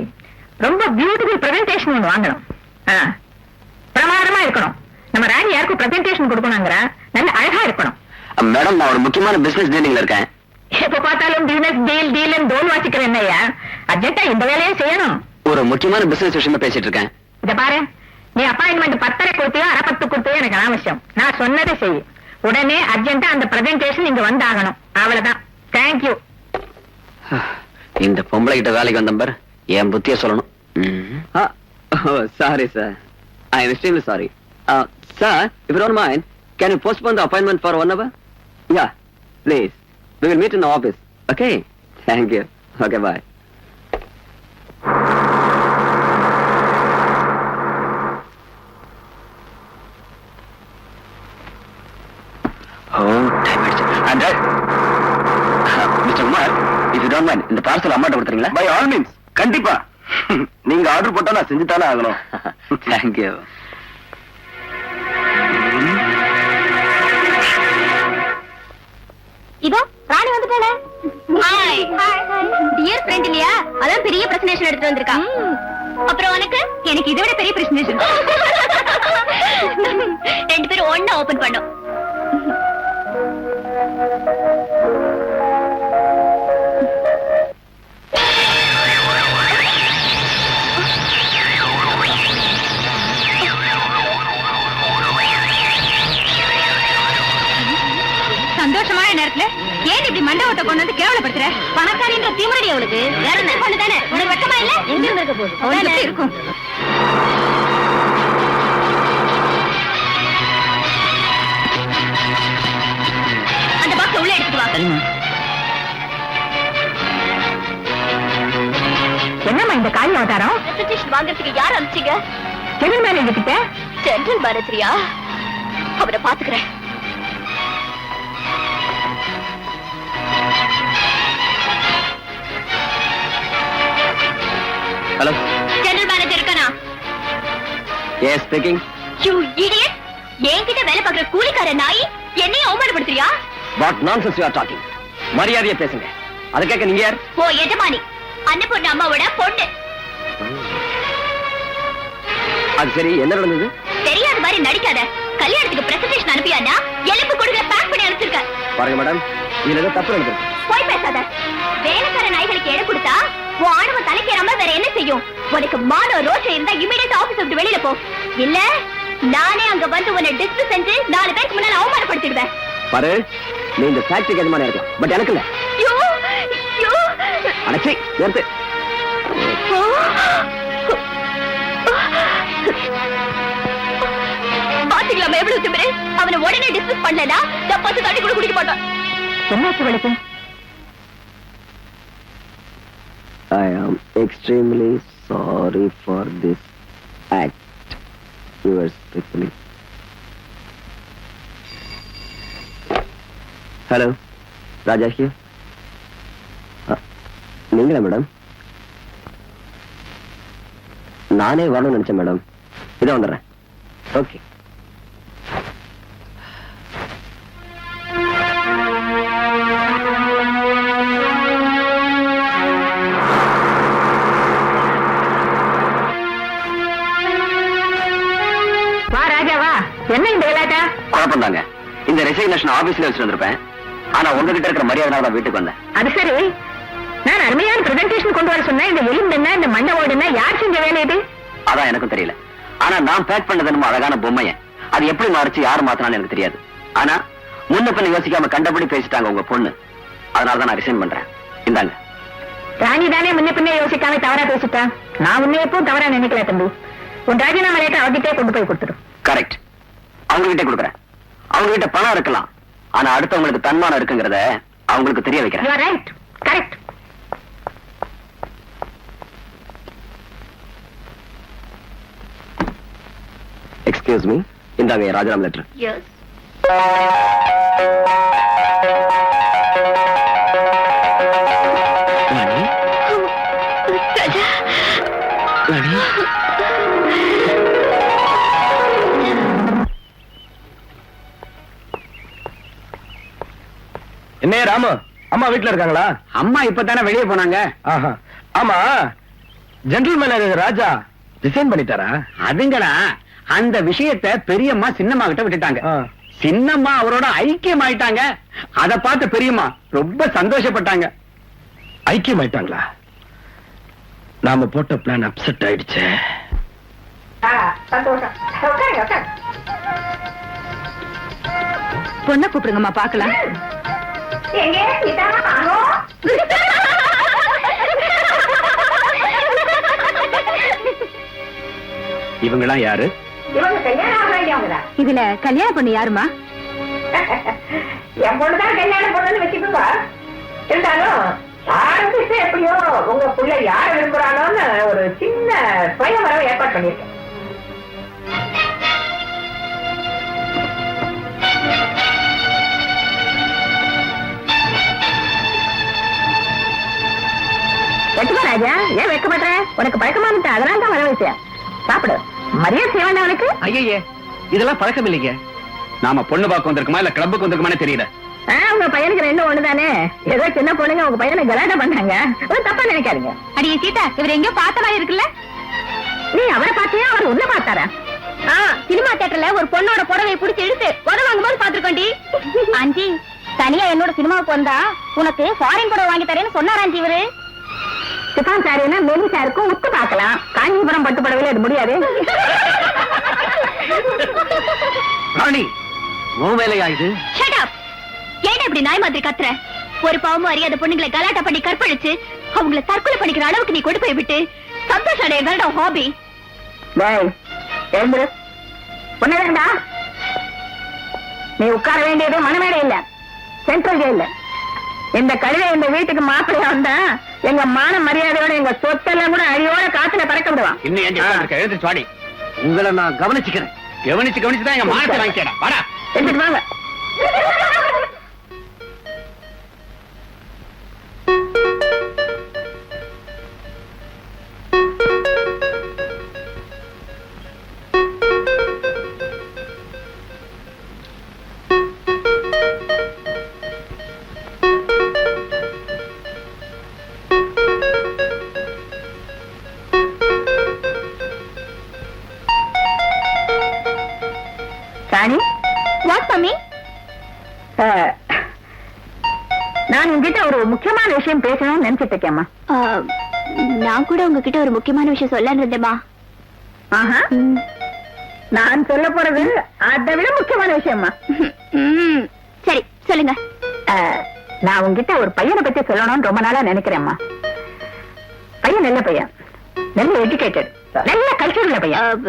[SPEAKER 7] ரொம்ப பியூட்டிஃபுல் பிரசன்டேஷன் ஒன்று வாங்கணும். பிரமாதமா இருக்கணும். நம்ம ராணி யாருக்கும் பிரசன்டேஷன் கொடுக்கணுங்கிற நல்ல அழகா இருக்கணும்.
[SPEAKER 2] மேடம், நான் ஒரு முக்கியமான பிசினஸ் டீலிங்ல இருக்கேன்.
[SPEAKER 7] எப்ப பார்த்தாலும் பிசினஸ் டீல் தோல் வாசிக்கிறேன் என்னையா? அர்ஜென்ட்டா இந்த வேலையை செய்யணும்.
[SPEAKER 2] ஒரு முக்கியமான பிசினஸ் விஷயமா பேசிட்டு இருக்கேன்.
[SPEAKER 7] இத பாரு, நீ அப்பாயின்மெண்ட் 10:30 கொடுத்தியோ 10:30 கொடுத்தியோ எனக்கு அவசியம். நான் சொன்னதை செய். உடனே அர்ஜென்ட்டா அந்த பிரசன்டேஷன் இங்க வந்தாகணும். அவ்வளவுதான். தேங்க்யூ.
[SPEAKER 2] இந்த பொம்பளை கிட்ட வேலைக்கு வந்தம்பர் என் புத்திய சொல்லணும். Sorry sir, I am extremely sorry. Sir, if you don't mind, can you postpone the appointment for 1 hour? Yeah, please. We will meet in the office. Okay? Thank you. Okay, bye. And Mr. Kumar, if you don't mind, இந்த parcel அம்மாட்ட கொடுத்துறீங்களா?
[SPEAKER 3] By all means, கண்டிப்பா. நீங்க order போட்டா நான் செஞ்சு தானே ஆகணும்.
[SPEAKER 2] Thank you.
[SPEAKER 4] இதோ ராணி வந்துட்டாளே. ஹாய் டியர் ஃப்ரெண்ட் இல்லையா, அதான் பெரிய பிரசன்டேஷன் எடுத்து வந்திருக்கா. அப்புறம் உனக்கு? எனக்கு இதை விட பெரிய பிரசன்டேஷன். 2 பேரும் ஒண்ணா ஓபன் பண்ணோம்.
[SPEAKER 8] சந்தோஷமான நேரத்துல ஏன் இப்படி மண்டபத்தை கொண்டு வந்து கேவலப்படுத்துற?
[SPEAKER 4] பணக்காரின்ற திமிரடி அவளுக்கு. வேற என்ன பொண்ணு தானே, உனக்கு வெக்கமா இல்ல? எங்க இருந்து இருக்க போகுது?
[SPEAKER 8] அவளுக்கு இருக்கும்.
[SPEAKER 4] அந்த பாக்ஸ் உள்ள எடுத்துட்டு வா.
[SPEAKER 7] என்னம்மா இந்த காலி அவதாரம்?
[SPEAKER 4] பிரசன்டேஷன் வாங்குறதுக்கு யார் அனுப்பிச்சீங்க?
[SPEAKER 7] ஜெனரல் மேனேஜர் கிட்ட.
[SPEAKER 4] ஜெனரல் மேனேஜரியா? அவரை பாத்துக்கிறேன்.
[SPEAKER 2] Hello.
[SPEAKER 4] ஜெனரல் மேனேஜர் இருக்கானா?
[SPEAKER 2] Yes, speaking.
[SPEAKER 4] You idiot! என்கிட்ட வேலை பார்க்குற கூலிக்கார நாய் என்னையும் அவமானப்படுத்துறியா?
[SPEAKER 2] What nonsense you are talking? மரியாதையா பேசுங்க. அத கேட்க நீங்க யார்?
[SPEAKER 4] ஓ எஜமானி, அன்னபூர்ணா அம்மாவோட பொண்ணு.
[SPEAKER 2] அது சரி, என்ன நடந்தது?
[SPEAKER 4] தெரியாத மாதிரி நடிக்காத. கல்யாணத்துக்கு பிரசன்டேஷன் அனுப்பியானா எலும்பு கொடுக்க பேக் பண்ணி அனுப்பிச்சிருக்க.
[SPEAKER 2] பாருங்க மேடம், இதுல ஏதோ தப்பு நடந்தது.
[SPEAKER 4] போய் பேசாத. வேலைக்கார நாய்களுக்கு இடம் கொடுத்தா உன் ஆணவ தலைக்கேறாம வேற என்ன செய்யும்? உனக்கு மான ரோஷம் இருந்தா இமிடியேட் ஆபீஸ் விட்டு வெளியில போ. இல்ல நானே அங்க வந்து உன்னை டிஸ்மிஸ் செஞ்சு 4 பேருக்கு முன்னால அவமானப்படுத்திடுவேன்.
[SPEAKER 2] பாரு, நீ இந்த ஃபேக்டரிக்கு எஜமானியா இருக்கலாம், பட் எனக்கு இல்ல.
[SPEAKER 4] யோ யோ
[SPEAKER 2] அடச்சி நிறுத்து.
[SPEAKER 4] பாத்தீங்களா எவ்வளவு திமிரு? அவனை உடனே டிஸ்மிஸ் பண்ணலனா நான் 10 தண்ணி கூட குடிக்க மாட்டேன்.
[SPEAKER 7] என்னாச்சு வழக்கு?
[SPEAKER 2] I am extremely sorry for this act. Yours respectfully. Hello, Raja here. நீங்களா மேடம்? நானே வரணும்னு நினைச்சேன் மேடம். இதோ வந்துடுறேன். ஓகே.
[SPEAKER 7] வா ராஜா வா. என்ன இந்த விளையாட்டா?
[SPEAKER 2] குழப்பம் தாங்க. இந்த ரெசிக்னேஷன் ஆபீஸ்ல வச்சுட்டு வந்திருப்பேன். ஆனா உங்ககிட்ட இருக்கிற மரியாதை நான் வீட்டுக்கு வந்தேன்.
[SPEAKER 7] அது சரி, நான் அருமையான பிரசன்டேஷன் கொண்டு வர சொன்னேன். இந்த எலும்பு என்ன, இந்த மண்டை ஓடு என்ன, யார் செஞ்ச வேலை இது?
[SPEAKER 2] அதான் எனக்கும் தெரியல. ஆனா நான் பேக் பண்ணது நம்ம அழகான பொம்மைய அது எப்படி மாறிச்சு, யாரு மாத்தினான்னு எனக்கு தெரியாது. ஆனா முன்ன பின்ன யோசிக்காம கண்டபடி பேசிட்டாங்க உங்க பொண்ணு. அதனாலதான் நான் ரிசைன் பண்றேன். இந்தாங்க.
[SPEAKER 7] ராணி தானே முன்ன பின்ன யோசிக்காம தவறா பேசிட்டா. நான் உன்னை எப்பவும் தவறா நினைக்கல தம்பி. உன் ராஜினாமா லேட்டர் அவகிட்டே கொண்டு போய் கொடுத்துடும்.
[SPEAKER 2] கரெக்ட். அவங்க கிட்டே கொடுக்குறேன். அவங்க கிட்ட பணம் இருக்கலாம், ஆனா அடுத்தவங்களுக்கு தன்மானம் இருக்குங்கிறத அவங்களுக்கு தெரிய வைக்கிறேன்.
[SPEAKER 7] Right, correct.
[SPEAKER 2] எக்ஸ்கியூஸ் மீ, இந்தாங்க ராஜாராம் லெட்டர்.
[SPEAKER 4] எஸ்.
[SPEAKER 3] என்ன ராமு, அம்மா வீட்டுல இருக்காங்களா?
[SPEAKER 5] அம்மா இப்பதானே வெளியே போனாங்க.
[SPEAKER 3] ஆஹா. ஆமா, ஜெனரல் மேனேஜர் ராஜா ரிசைன் பண்ணிட்டாரா?
[SPEAKER 5] அதுங்கடா அந்த விஷயத்தை பெரியம்மா சின்னம்மா கிட்ட விட்டுட்டாங்க. சின்னம்மா அவரோட ஐக்கியம் ஆயிட்டாங்க. அத பார்த்து பெரியம்மா ரொம்ப சந்தோஷப்பட்டாங்க.
[SPEAKER 3] ஐக்கியம் ஆயிட்டாங்களா? நாம போட்ட பிளான் அப்செட் ஆயிடுச்சு.
[SPEAKER 7] சந்தோஷம். உட்காருங்க, உட்காருங்க.
[SPEAKER 8] பொண்ணை கூப்பிடுங்கம்மா பாக்கலாம்.
[SPEAKER 7] எங்க இதான் வாங்கோ.
[SPEAKER 5] இவங்கெல்லாம் யாரு?
[SPEAKER 7] இவங்க கல்யாணம் ஆக வேண்டியவங்கதான்.
[SPEAKER 8] இதுல கல்யாண பொண்ணு யாருமா?
[SPEAKER 7] என் பொண்ணுதான் கல்யாணம் பொண்ணுன்னு வச்சுக்கோங்க. இருந்தாலும் ஆரம்பிச்சு எப்படியோ உங்க புள்ள யார விரும்புறானோன்னு ஒரு சின்ன சுயவரவை ஏற்பாடு பண்ணிருக்கேன். வெட்டுமா ராஜா, ஏன் வைக்க மாட்டேற? உனக்கு பழக்கமான அதனால தான் வர வச்சேன். சாப்பிடு. மரியாதை செய்ய வேண்டாம் உனக்கு.
[SPEAKER 5] ஐயே, இதெல்லாம் பழக்கம் இல்லைங்க. நாம பொண்ணு பார்க்க வந்திருக்குமா இல்ல கிளப்புக்கு வந்திருக்குமானே தெரியல.
[SPEAKER 7] உங்க பையனுக்கு ரெண்டும் ஒண்ணுதானே. ஏதோ சின்ன பொண்ணுங்க உங்க பையனை கலாட்டா பண்ணாங்க. தப்பா நினைக்காதீங்க.
[SPEAKER 8] அடியே சீதா, இவர் எங்கயோ பார்த்த மாதிரி இருக்குல்ல?
[SPEAKER 7] நீ அவரை பார்த்தியா, அவர் உன்ன பார்த்தாரா?
[SPEAKER 4] சினிமா தியேட்டர்ல ஒரு பொண்ணோட புடவையை பிடிச்சி இழுத்து உதவ வாங்கும்போது பாத்துருக்கோண்டி. ஆண்டி, தனியா என்னோட சினிமாவுக்கு வந்தா உனக்கு ஃபாரின் புடவை வாங்கி தரேன்னு சொன்னார் ஆண்டி இவரு.
[SPEAKER 7] சிப்பான் சாரின்னா மெலி சாருக்கும் உத்து பார்க்கலாம். காஞ்சிபுரம் பட்டு புடவையில அது முடியாது.
[SPEAKER 2] ராணி, உன் வேலையா இது?
[SPEAKER 4] Shut up. ஏன் இப்படி நாய் மாதிரி கத்துற? ஒரு பாவமும் அறியாத பொண்ணுங்களை கலாட்டா பண்ணி கற்பழிச்சு அவங்கள தற்கொலை பண்ணிக்கிற அளவுக்கு நீ கொண்டு போய் விட்டு சந்தோஷம் அடையறதா ஹாபி.
[SPEAKER 7] எழுந்துரு. பொண்ணு வேண்டா. நீ உட்கார வேண்டியது மனமேடை இல்ல, சென்ட்ரல் ஜெயில. இந்த கழுதை இந்த வீட்டுக்கு மாப்பிள்ளையா வந்தா எங்க மான மரியாதையோட எங்க சொத்தெல்லாம் கூட அழியோட காத்துல பறக்க விடுவான்.
[SPEAKER 5] இன்னும் ஏன் எழுந்து சுவாடி.
[SPEAKER 2] உங்களை நான் கவனிச்சுக்கிறேன்.
[SPEAKER 5] கவனிச்சுதான் எங்க மானத்தை வாங்கிக்கடா. வாடா.
[SPEAKER 7] எடுத்துட்டு வாங்க. ராணி,
[SPEAKER 4] வாட் மம்மி?
[SPEAKER 7] நான் உங்ககிட்ட ஒரு முக்கியமான விஷயம் பேசணும்னு நினைச்சிட்டு இருக்கேம்மா.
[SPEAKER 4] நான் கூட உங்ககிட்ட ஒரு முக்கியமான விஷயம் சொல்லன்னு இருந்தேம்மா.
[SPEAKER 7] ஆஹா, நான் சொல்ல போறது அதை விட முக்கியமான விஷயம்மா.
[SPEAKER 4] சரி சொல்லுங்க.
[SPEAKER 7] நான் உங்ககிட்ட ஒரு பையனை பத்தி சொல்லணும்னு ரொம்ப நாளா நினைக்கிறேம்மா. பையன் நல்ல பையன், நல்ல எஜுகேட்டட், நல்ல கல்ச்சர் உள்ள பையன்.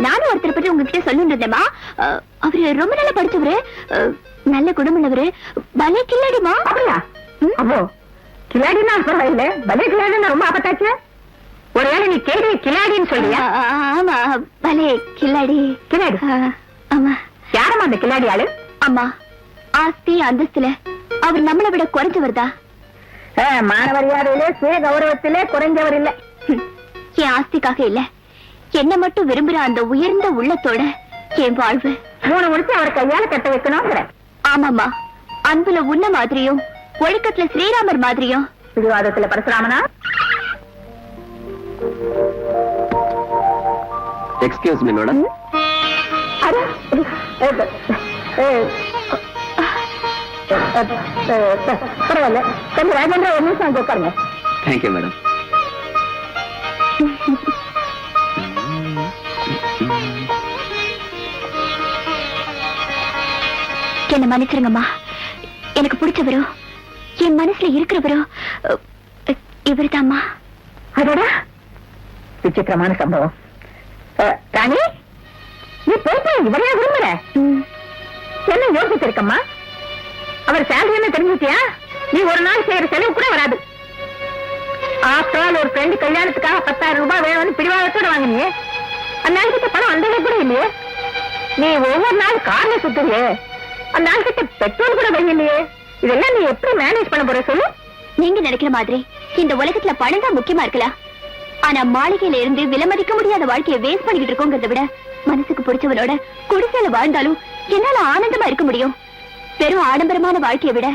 [SPEAKER 4] நானும் ஒருத்தரை பத்தி உங்ககிட்ட சொல்லணும் இருந்தேம்மா. அவரு ரொம்ப நல்லா படிச்சவரு, நல்ல குணமுள்ளவரு, பலே கில்லாடிமா.
[SPEAKER 7] அப்படியா? அப்போ கில்லாடினா பரவாயில்ல, பலே கில்லாடினா ரொம்ப ஆபத்தாச்சு. ஒருவேளை நீ கேள்வி கில்லாடின்னு சொல்லியா?
[SPEAKER 4] ஆமா, பலே கில்லாடி.
[SPEAKER 7] கில்லாடி?
[SPEAKER 4] ஆமா.
[SPEAKER 7] யாரம்மா அந்த கில்லாடி ஆளு?
[SPEAKER 4] அம்மா, ஆஸ்தி அந்தஸ்துல அவர் நம்மளை விட குறைஞ்சவர் தான்.
[SPEAKER 7] மானவரியாதையிலே சுய கௌரவத்திலே குறைஞ்சவர் இல்ல.
[SPEAKER 4] என் ஆஸ்திக்காக இல்ல, என்ன மட்டும் விரும்புற அந்த உயர்ந்த உள்ளத்தோட என் வாழ்வு
[SPEAKER 7] 3 முடிச்சு அவர் கையால கட்ட வைக்கணுங்கிற.
[SPEAKER 4] ஆமாமா, அன்புல உன்ன மாதிரியும் ஒழுக்கத்துல ஸ்ரீராமர் மாதிரியும்.
[SPEAKER 7] பிடிவாதத்துல பரசுராமனா?
[SPEAKER 2] Excuse me madam.
[SPEAKER 7] பரவாயில்ல, கொஞ்சம் ராஜேந்திர ஒரு நிமிஷம் அங்க உட்காருங்க.
[SPEAKER 2] Thank you madam.
[SPEAKER 4] என்ன மன்னிச்சிருங்கம்மா. எனக்கு பிடிச்சவரோ என் மனசுல இருக்கிறவரோ இவருதாம்மா.
[SPEAKER 7] அதோட விசித்திரமான சம்பவம். ராணி, நீ போயிட்டு இவரையா விரும்புற? என்ன யோசிச்சிருக்கம்மா? அவர் சேலரி என்ன தெரிஞ்சுட்டியா? நீ ஒரு நாள் செய்யற செலவு கூட வராது. ஆஃப்டர் ஆல் ஒரு ஃப்ரெண்டு கல்யாணத்துக்காக 10,000 ரூபாய் வேணும்னு பிடிவாதத்தோட வாங்கினியே. அந்த நாளைக்கு பணம் வந்ததே கூட இல்லையே. நீ ஒவ்வொரு நாள் கார்ல சுத்துறியே, அந்த ஆள் கிட்ட பெட்ரோல் கூட வைக்கலையே, இதெல்லாம் நீ எப்படி மேனேஜ் பண்ண போற சொல்லு?
[SPEAKER 4] நீங்க நினைக்கிற மாதிரி இந்த உலகத்துல பணம் தான் முக்கியமா இருக்கலாம். ஆனா மாளிகையில இருந்து விலைமதிக்க முடியாத வாழ்க்கையை வேஸ்ட் பண்ணிக்கிட்டு இருக்கோங்கிறத விட மனசுக்கு பிடிச்சவனோட குடிசையில வாழ்ந்தாலும் என்னால ஆனந்தமா இருக்க முடியும். வெறும் ஆடம்பரமான வாழ்க்கையை விட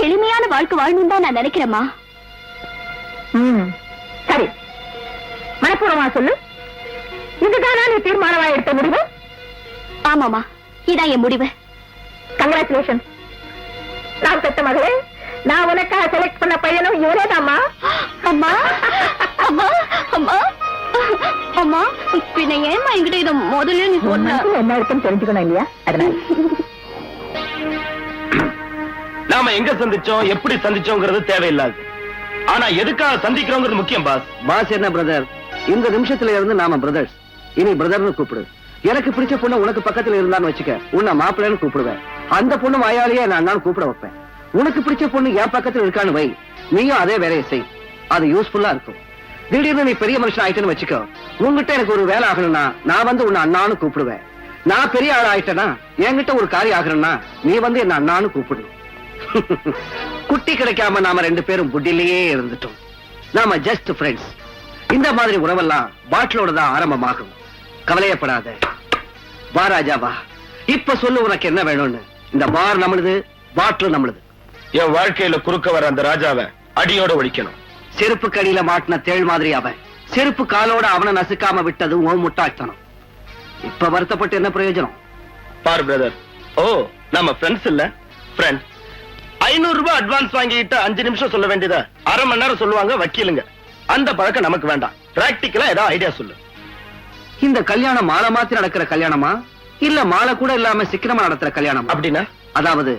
[SPEAKER 4] எளிமையான வாழ்க்கை வாழணும் தான் நான் நினைக்கிறேம்மா.
[SPEAKER 7] சரி, மனப்பூர்வமா சொல்லு, இதுதானா நீ தீர்மானமா எடுத்த முடிவு?
[SPEAKER 4] ஆமாமா, இதான் என் முடிவு.
[SPEAKER 7] கங்க்ராச்சுலேஷன். நான் பெத்த மகளே, நான் உனக்காக செலக்ட் பண்ண பையனும் இவரேதாம்மா.
[SPEAKER 4] அம்மா அம்மா அம்மா அம்மா, பின்ன ஏமா என்கிட்ட இதை முதல்ல நீ சொன்ன?
[SPEAKER 7] என்ன இருக்குன்னு தெரிஞ்சுக்கணும் இல்லையா? அதனால
[SPEAKER 3] நாம எங்க சந்திச்சோம், எப்படி சந்திச்சோங்கிறது தேவையில்லாது. ஆனா எதுக்காக சந்திக்கிறோங்கிறது முக்கியம் பாஸ்.
[SPEAKER 2] பாஸ் என்ன பிரதர், இந்த நிமிஷத்துல இருந்து நாம பிரதர்ஸ். இனி பிரதர்னு கூப்பிடு. எனக்கு பிடிச்ச பொண்ணு உனக்கு பக்கத்துல இருந்தான்னு வச்சுக்க, உன்னை மாப்பிள்ளைன்னு கூப்பிடுவேன். அந்த பொண்ணு வாயாலேயே நான் அண்ணான்னு கூப்பிட வைப்பேன். உனக்கு பிடிச்ச பொண்ணு என் பக்கத்துல இருக்கான்னு வை, நீயும் அதே வேலையை செய். அது யூஸ்ஃபுல்லா இருக்கும். திடீர்னு நீ பெரிய மனுஷன் ஆயிட்டேன்னு வச்சுக்கோ, உங்ககிட்ட எனக்கு ஒரு வேலை ஆகணும்னா நான் வந்து உன்னை அண்ணான்னு கூப்பிடுவேன். நான் பெரிய ஆள் ஆயிட்டேன்னா என்கிட்ட ஒரு காரியம் ஆகணும்னா நீ வந்து என்ன அண்ணான்னு கூப்பிடணும். குட்டி கிடைக்காம நாம ரெண்டு பேரும் புட்டிலேயே இருந்துட்டோம். நாம ஜஸ்ட் ஃப்ரெண்ட்ஸ். இந்த மாதிரி உறவெல்லாம் பாட்டிலோட தான் ஆரம்பமாகும். கவலையப்படாத. வா ராஜா வா, இப்ப சொல்லு உனக்கு என்ன வேணும்னு. இந்த பார் நம்மளுது, பாட்டில் நம்மளுது.
[SPEAKER 3] என் வாழ்க்கையில குறுக்க வர அந்த ராஜாவை அடியோட ஒழிக்கணும்.
[SPEAKER 2] செருப்பு கடியில மாட்டின தேள் மாதிரி அவன். செருப்பு காலோட அவனை நசுக்காம விட்டது உன் முட்டாள்தனம். இப்ப வருத்தப்பட்டு என்ன பிரயோஜனம்?
[SPEAKER 3] பாரு பிரதர், ஓ நம்ம ஃப்ரெண்ட்ஸ் இல்ல, ஃப்ரெண்ட். 500 ரூபாய் அட்வான்ஸ் வாங்கிட்டு 5 நிமிஷம் சொல்ல வேண்டியதா 1/2 மணி நேரம் சொல்லுவாங்க வக்கீலுங்க. அந்த பழக்கம் நமக்கு வேண்டாம். பிராக்டிக்கலா ஏதாவது ஐடியா சொல்லு.
[SPEAKER 2] இந்த கல்யாணம் மாலை மாத்தி நடக்கிற கல்யாணமா, இல்ல மாலை கூட இல்லாம சிக்கனமா நடத்துற கல்யாணம்?
[SPEAKER 3] அப்படின்னா
[SPEAKER 2] அதாவது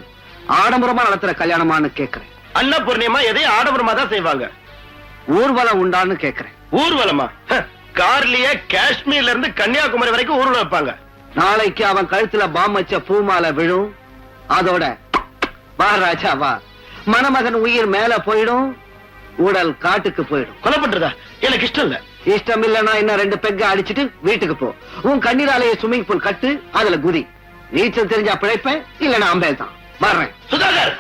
[SPEAKER 2] ஆடம்பரமா நடத்துற கல்யாணமான்னு கேக்குறேன்.
[SPEAKER 3] அன்னபூர்ணியமா எதையும் ஆடம்பரமா தான் செய்வாங்க.
[SPEAKER 2] ஊர்வலம் உண்டான்னு கேக்குறேன்.
[SPEAKER 3] ஊர்வலமா? கார்லயே காஷ்மீர்ல இருந்து கன்னியாகுமரி வரைக்கும் ஊர்வலம் வைப்பாங்க.
[SPEAKER 2] நாளைக்கு அவன் கழுத்துல பாம் வச்ச பூமாலை விழும். அதோட வா ராஜா வா, மணமகன் உயிர் மேல போயிடும், உடல் காட்டுக்கு போயிடும்.
[SPEAKER 3] கொலை பண்றதா எனக்கு இஷ்டம் இல்ல.
[SPEAKER 2] இஷ்டம் இல்லன்னா இன்னும் 2 பெக்க அடிச்சிட்டு வீட்டுக்கு போ. உன் கண்ணீராலேயே ஸ்விம்மிங் பூல் கட்டு, அதுல குதி. நீச்சல் தெரிஞ்சா பிழைப்பேன், இல்லன்னா அம்பேல் தான். வர்றேன்.
[SPEAKER 3] சுதாகர்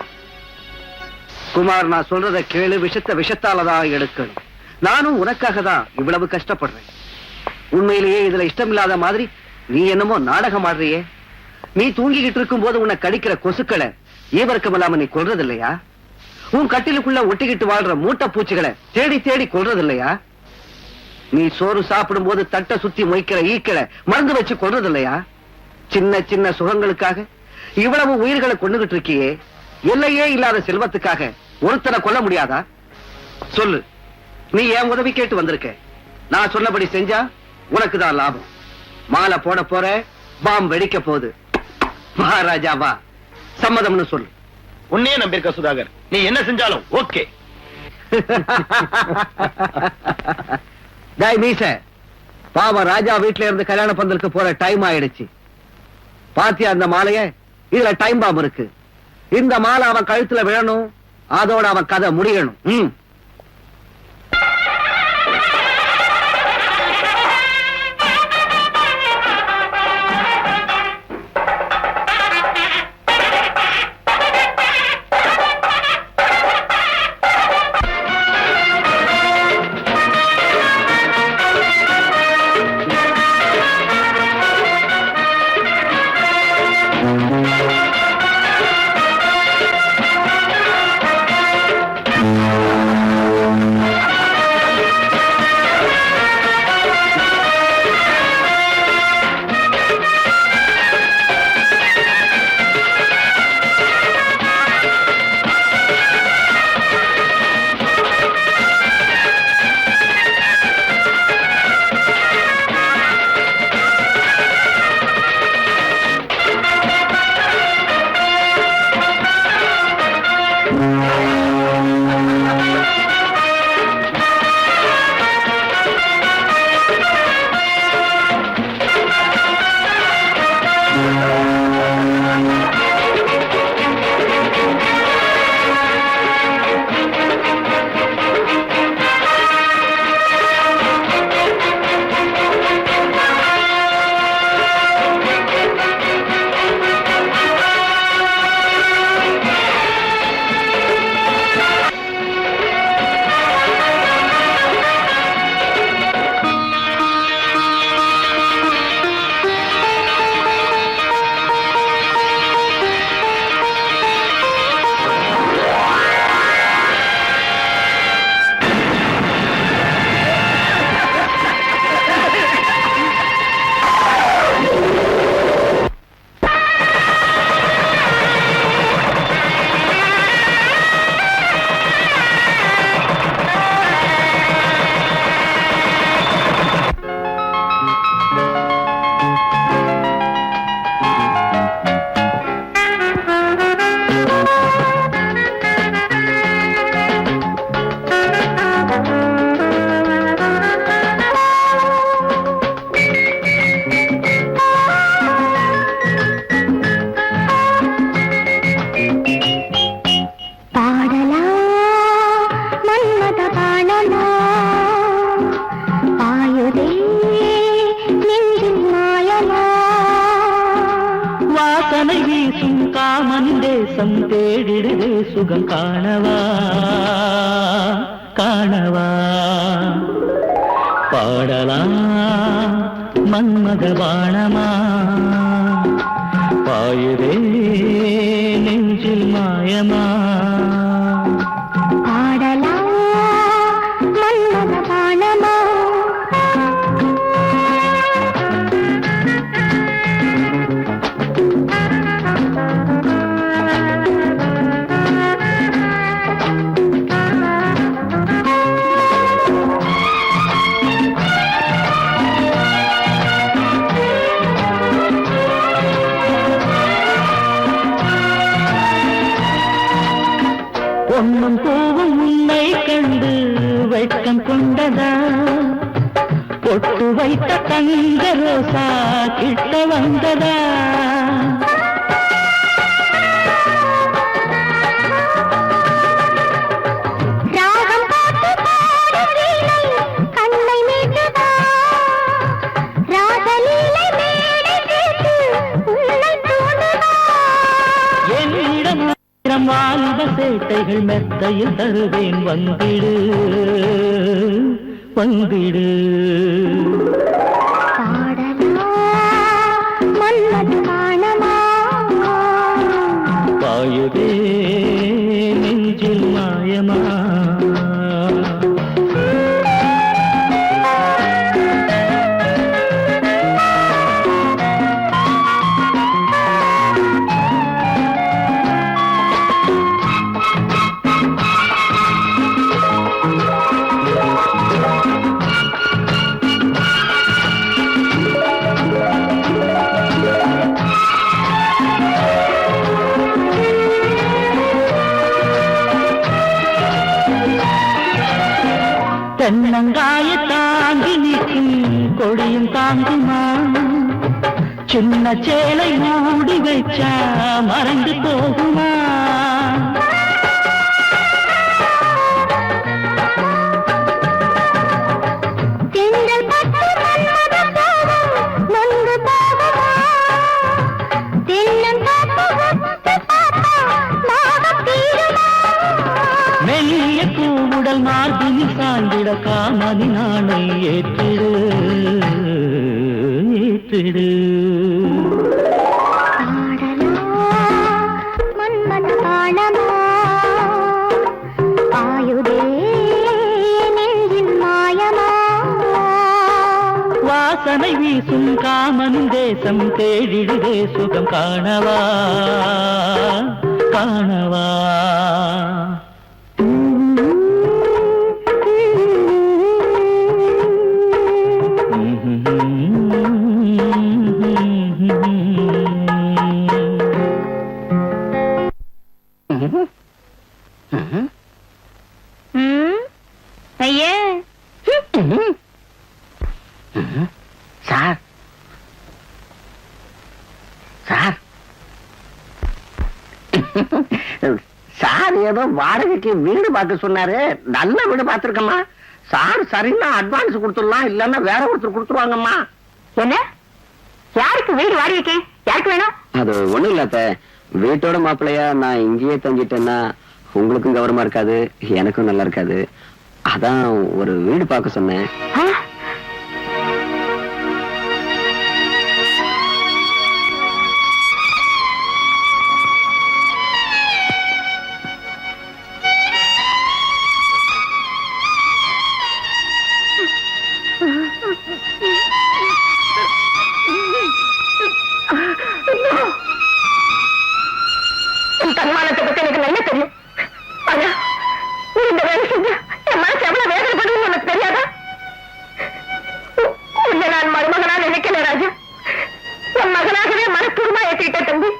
[SPEAKER 2] குமார், நான் சொல்றத கேளு. விஷத்தாலதான் எடுக்கணும். நானும் உனக்காக தான் இவ்வளவு கஷ்டப்படுறேன். உண்மையிலேயே இதுல இஷ்டம் இல்லாத மாதிரி நீ என்னமோ நாடகம் ஆடுறியே. நீ தூங்கிக்கிட்டு இருக்கும் போது உன்னை கடிக்கிற கொசுக்களை ஈவர்க்கம் இல்லாம நீ கொல்றது இல்லையா? உன் கட்டிலுக்குள்ள ஒட்டிக்கிட்டு வாழ்ற மூட்டை பூச்சிகளை தேடி தேடி கொல்றது இல்லையா? நீ சோறு சாப்பிடும் போது தட்டை சுத்தி மொய்க்கிற ஈக்களை மருந்து வச்சு கொல்றது இல்லையா? சின்ன சின்ன சுகங்களுக்காக இவ்வளவு உயிர்களை கொண்டுகிட்டு இருக்கியே. எல்லையே இல்லாத செல்வத்துக்காக ஒருத்தனை கொல்ல முடியாதா? சொல்லு. நீ ஏன் உதவி கேட்டு வந்திருக்க. நான் சொன்னபடி செஞ்சா உனக்கு தான் லாபம். மாலை போட போற, பாம் வெடிக்க போகுது. மகாராஜா வா, சம்மதம்னு சொல்லு.
[SPEAKER 3] உன்னையே நம்பியிருக்க சுதாகர், நீ என்ன செஞ்சாலும் ஓகே.
[SPEAKER 2] டேய் மீச, பாவம் ராஜா வீட்டுல இருந்து கல்யாண பந்தலுக்கு போற டைம் ஆயிடுச்சு. பாத்தியா அந்த மாலைய? இதுல டைம் பாம் இருக்கு. இந்த மாலை அவன் கழுத்துல விழணும், அதோட அவன் கதை முடியணும்.
[SPEAKER 6] தேடிடுதே சுகம் காணவா காணவா பாடலாம் மன்மத வாணமா பாயுதே நெஞ்சில் மாயமா பொன்னும் பூவும் உன்னை கண்டு வெட்கம் கொண்டதா பொட்டு வைத்த தங்க ரோசா கிட்ட வந்ததா வாலிப சேட்டைகள் மெத்தையில் தருவேன் வந்திடு வந்திடு பாயுதே நெஞ்சில் மாயமா தென்னங்காய தாங்கி நிற்கும் கொடியும் தாங்குமா சின்ன சேலை மூடி வைச்சா மறைந்து போகுமா மெல்லிய பூவுடல் மார்பினில் சாய்ந்திட காமனி நாளை ஏற்றிடு ஏற்றிடு வாசனை வீசும் காமனும் தேசம் தேடிடுதே சுகம் காணவா காணவா
[SPEAKER 7] ஐயா
[SPEAKER 2] சார் சார் சார் ஏதோ வாடகைக்கு வீடு பார்க்க சொன்னாரு நல்ல வீடு பார்த்திருக்கம்மா சார் சரின்னா அட்வான்ஸ் கொடுத்துடலாம் இல்லன்னா வேற ஒருத்தர் கொடுத்துருவாங்கம்மா
[SPEAKER 7] என்ன யாருக்கு வீடு வாடகைக்கு யாருக்கு வேணும்
[SPEAKER 2] அது ஒண்ணும் இல்ல வீட்டோட மாப்பிள்ளையா நான் இங்கேயே தங்கிட்டேன்னா உங்களுக்கும் கௌரவமா இருக்காது எனக்கும் நல்லா இருக்காது அதான் ஒரு வீடு பார்க்க சொன்னேன்
[SPEAKER 7] தன்மானத்தை பத்தி எனக்கு நல்லா தெரியும் ஆனா நீ இந்த வேலை செஞ்ச என் மனசு எவ்வளவு வேதனைப்படுன்னு உனக்கு தெரியாதா உன்னை நான் மருமகனா நினைக்கல ராஜா என் மகனாகவே மனப்பூர்வமா ஏற்றிட்ட தம்பி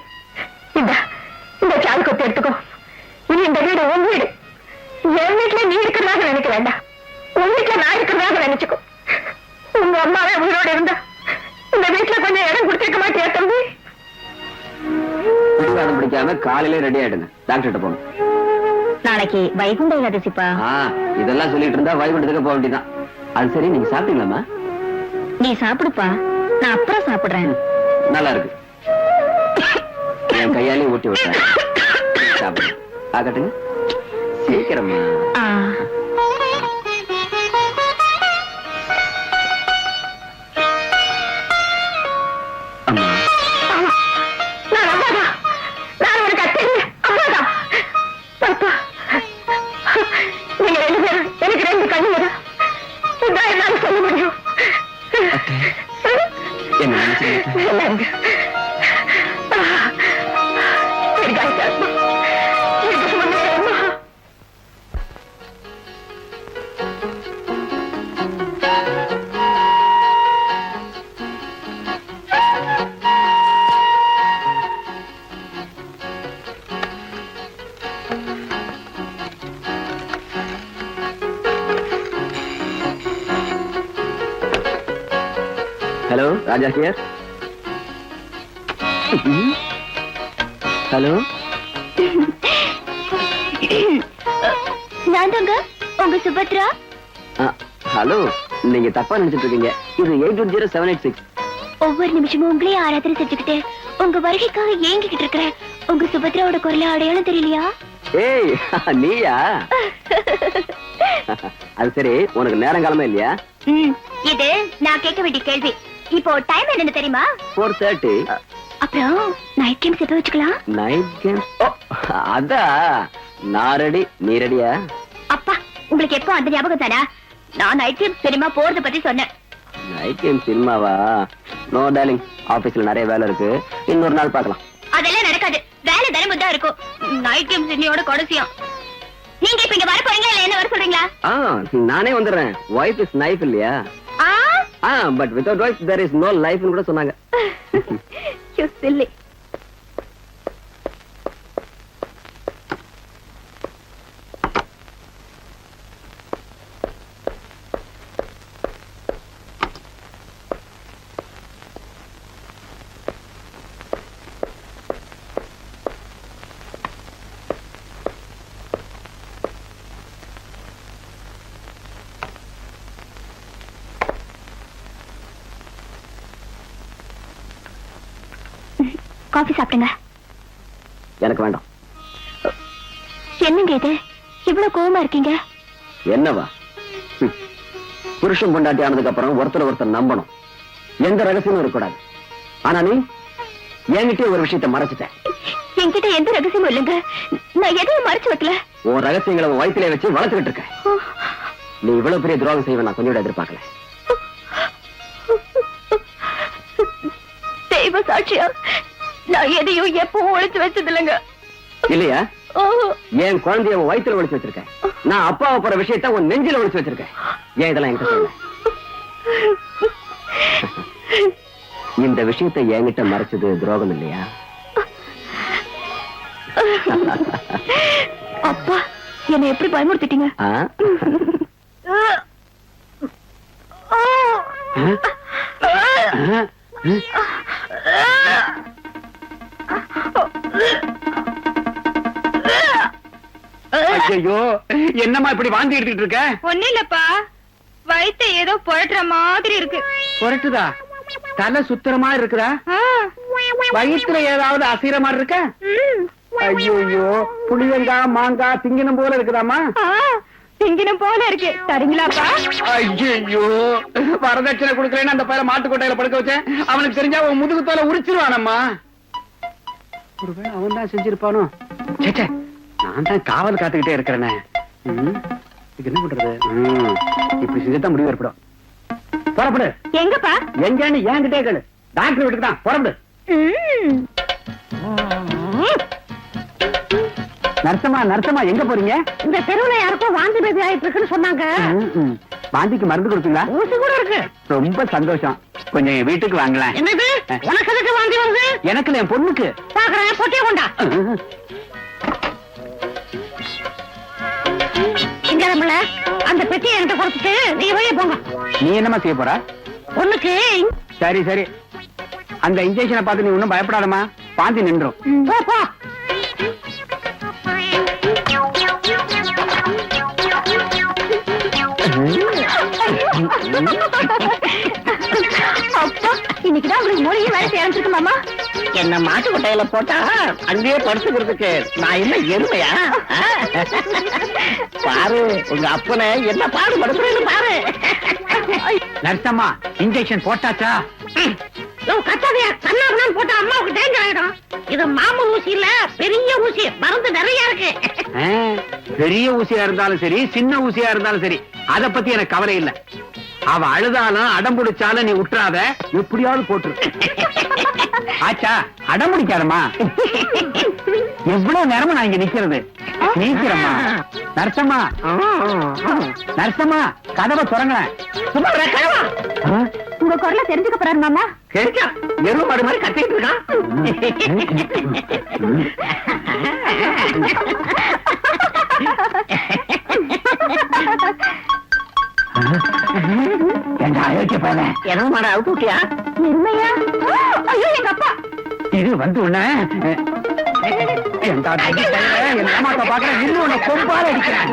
[SPEAKER 7] இந்த சால் கொத்து எடுத்துக்கோ இனி இந்த வீடு உன் வீடு என் வீட்டுல நீ இருக்கிறதாக நினைக்க வேண்டாம் உன் வீட்டுல நான் இருக்கிறதாக நினைச்சுக்கோ உங்க அம்மாவே உயிரோடு இருந்தா இந்த வீட்டுல கொஞ்சம் இடம் கொடுத்திருக்க மாட்டியா தம்பி
[SPEAKER 2] பிடிக்காம காலையில ரெடி ஆயிடுங்க டாக்டர்கிட்ட போகணும்
[SPEAKER 7] நாளைக்கு வைகுண்ட ஏகாதசிப்பா
[SPEAKER 2] இதெல்லாம் சொல்லிட்டு இருந்தா வைகுண்டத்துக்கு போக வேண்டியதான் அது சரி நீங்க சாப்பிட்டீங்களாமா
[SPEAKER 7] நீ சாப்பிடுப்பா நான் அப்புறம் சாப்பிடுறேன்
[SPEAKER 2] நல்லா இருக்கு என் கையாலே ஊட்டி விட்டுறேன் சாப்பிடு ஆகட்டுங்க சீக்கிரமா. அம்மா
[SPEAKER 7] நான் அம்மாதான். நான் ஒரு கத்தேரி அம்மாதான். பாப்பா, நீங்க 2 பேரும் எனக்கு 2 கண்ணு இதான் என்னால சொல்ல முடியும்.
[SPEAKER 2] என்ன நினைச்சீங்க? Hello Raja here. ஹலோ
[SPEAKER 4] நான் தாங்க உங்க சுபத்ரா.
[SPEAKER 2] ஹலோ, நீங்க தப்பா நினைச்சிட்டு இருக்கீங்க. இது 810786.
[SPEAKER 4] ஒவ்வொரு நிமிஷமும் உங்களே ஆராதனை செஞ்சுக்கிட்டு உங்க வருகைக்காக ஏங்கிக்கிட்டு இருக்கிறேன். உங்க சுபத்ராவோட குரல அடையாளம் தெரியலையா?
[SPEAKER 2] ஏய் நீயா? அது சரி, உனக்கு நேரங்காலமா இல்லையா?
[SPEAKER 4] இது நான் கேட்க வேண்டிய கேள்வி. இப்போ டைம் என்னன்னு தெரியுமா?
[SPEAKER 2] 4:30.
[SPEAKER 4] அப்புறம் நைட் கேம்ஸ் எப்ப வச்சுக்கலாம்?
[SPEAKER 2] Night game? அதா நான் ரெடி, நீ ரெடியா?
[SPEAKER 4] அப்பா, உங்களுக்கு எப்போ அந்த ஞாபகம் தானா? நான் நைட் கேம்ஸ் சினிமா போறத பத்தி சொன்னேன்.
[SPEAKER 2] நைட் கேம் சினிமாவா? நோ டார்லிங், ஆபீஸ்ல நிறைய வேலை இருக்கு, இன்னொரு நாள் பார்க்கலாம்.
[SPEAKER 4] அதெல்லாம் நடக்காது. வேலை தினமும் தான் இருக்கும். நைட் கேம்ஸ் இன்னையோட கடைசியா. நீங்க இப்ப இங்க வர போறீங்களா இல்ல என்ன வர சொல்றீங்களா?
[SPEAKER 2] நானே வந்துடுறேன். வைஃப் இஸ் நைஃப் இல்லையா? But without wife there is no life கூட சொன்னாங்க.
[SPEAKER 4] You silly. காஃபி சாப்பிடுங்க.
[SPEAKER 2] எனக்கு வேண்டாம்.
[SPEAKER 4] என்னங்க இது இவ்வளவு கோவமா இருக்கீங்க?
[SPEAKER 2] என்னவா? புருஷன் பொண்டாட்டி ஆனதுக்கு அப்புறம் ஒருத்தர் நம்பணும், எந்த ரகசியமும் இருக்கக்கூடாது. ஆனா நீ என்கிட்ட ஒரு விஷயத்தை மறைச்சிட்டேன்.
[SPEAKER 4] என்கிட்ட எந்த ரகசியமும் இல்லைங்க. நான் எதையும் மறைச்சு வைக்கல.
[SPEAKER 2] உன் ரகசியங்களை உன் வயிற்றிலே வச்சு வளர்த்துக்கிட்டு இருக்க. நீ இவ்வளவு பெரிய துரோகம் செய்வ நான் கொஞ்சம் எதிர்பார்க்கல.
[SPEAKER 4] தெய்வ சாட்சியா நான் எதையும் எப்பவும் ஒழிச்சு வச்சது இல்லைங்க.
[SPEAKER 2] இல்லையா? என் குழந்தைய உன் வயிற்றுல ஒழிச்சு வச்சிருக்கேன். நான் அப்பாவை போற விஷயத்த உன் நெஞ்சில ஒழிச்சு வச்சிருக்கேன். ஏன் இதெல்லாம் என்கிட்ட சொல்ல? இந்த விஷயத்தை என்கிட்ட மறைச்சது துரோகம் இல்லையா?
[SPEAKER 4] அப்பா, என்னை எப்படி பயமுறுத்திட்டீங்க?
[SPEAKER 5] ஐயோ, என்னம்மா இப்படி வாந்தி எடுத்துட்டு இருக்க?
[SPEAKER 8] ஒண்ணு இல்லப்பா, வயித்தை ஏதோ புரட்டுற மாதிரி இருக்கு.
[SPEAKER 5] புரட்டுதா? தலை சுத்துற மாதிரி இருக்குதா? வயிற்றுல ஏதாவது அசைற மாதிரி இருக்க? ஐயோ, புளியங்காய் மாங்காய் திங்கினம் போல இருக்குதாமா?
[SPEAKER 8] திங்கினம் போல இருக்கு. சரிங்களாப்பா?
[SPEAKER 5] ஐயோ, வரதட்சணை கொடுக்கலன்னு அந்த பையனை மாட்டுக்கொட்டையில படுக்க வச்சேன். அவனுக்கு தெரிஞ்சா அவன் முதுகு தோலை உரிச்சிருவானம்மா. ஒருவேளை அவன் தான் செஞ்சிருப்பானோ? சேச்சே, நான் தான் காவல் காத்துக்கிட்டே இருக்கிறேனே. இதுக்கு என்ன பண்றது? இப்படி செஞ்சுதான் முடிவு ஏற்படும். புறப்படு.
[SPEAKER 8] எங்கப்பா?
[SPEAKER 5] எங்கன்னு என்கிட்டே கேளு. டாக்டர் வீட்டுக்கு தான். புறப்படு. நர்சமா எங்க போறீங்க?
[SPEAKER 7] இந்த தெருவுல யாருக்கும் வாந்தி பேதி ஆயிட்டு இருக்குன்னு சொன்னாங்க.
[SPEAKER 5] வாந்திக்கு மருந்து கொடுத்தீங்களா?
[SPEAKER 7] ஊசி கூட இருக்கு.
[SPEAKER 5] ரொம்ப சந்தோஷம். கொஞ்சம் என் வீட்டுக்கு வாங்கலாம்.
[SPEAKER 7] என்னது? உனக்கு எதுக்கு வாந்தி வருது?
[SPEAKER 5] எனக்கு என் பொண்ணுக்கு.
[SPEAKER 7] பாக்குறேன், பொட்டிய கொண்டா. சிங்காரம்பள, அந்த பெட்டியை என்கிட்ட கொடுத்துட்டு நீ வெளியே போங்க.
[SPEAKER 5] நீ என்னமா செய்ய போற?
[SPEAKER 7] பொண்ணுக்கு.
[SPEAKER 5] சரி, அந்த இன்ஜெக்ஷனை பார்த்து நீ ஒன்னும் பயப்படாதமா. வாந்தி நின்றும்.
[SPEAKER 7] போ போ.
[SPEAKER 4] அப்பா, இன்னைக்குதான் உங்களுக்கு மூலிகை வேலை சேர்ந்துருக்கு மாமா.
[SPEAKER 6] என்ன மாட்டு கொட்டையில போட்டா அங்கேயே படுத்துக்கிறதுக்கு நான் என்ன எருமையா? பாரு உங்க அப்பனை என்ன பாடுபடுத்துறேன்னு பாரு.
[SPEAKER 5] நர்சம்மா இன்ஜெக்ஷன் போட்டாச்சா?
[SPEAKER 6] கத்தாதையா கண்ணாபுரம் போட்டா அம்மாவுக்கு டேஞ்சர் ஆயிடும். இது மாமூல் ஊசி இல்ல, பெரிய ஊசி, மருந்து நிறைய இருக்கு.
[SPEAKER 2] பெரிய ஊசியா இருந்தாலும் சரி சின்ன ஊசியா இருந்தாலும் சரி அத பத்தி எனக்கு கவலை இல்ல. அவ அழுதாலும் அடம் பிடிச்சாலும் நீ விட்டுறாத, எப்படியாவது போட்டுரு.
[SPEAKER 5] ஆச்சா அடம் பிடிக்காதம்மா. எவ்வளவு நேரமா நான் இங்க நிக்கிறது? நீக்கிறம்மா. நர்சம்மா நர்சம்மா கதவை திறங்க.
[SPEAKER 4] உங்க குரலை தெரிஞ்சுக்க போறாரு மாமா.
[SPEAKER 6] கேட்டா எருவு மாடு மாதிரி கத்திட்டு இருக்கான். எருவு மாட அவுத்து விட்டியா?
[SPEAKER 4] எருமையா? ஐயோ எங்க அப்பா.
[SPEAKER 5] இது வந்து உன்ன என் ஏமாத்த பாக்குறேன். இன்னும் உன்னை கொம்பால அடிக்கிறேன்.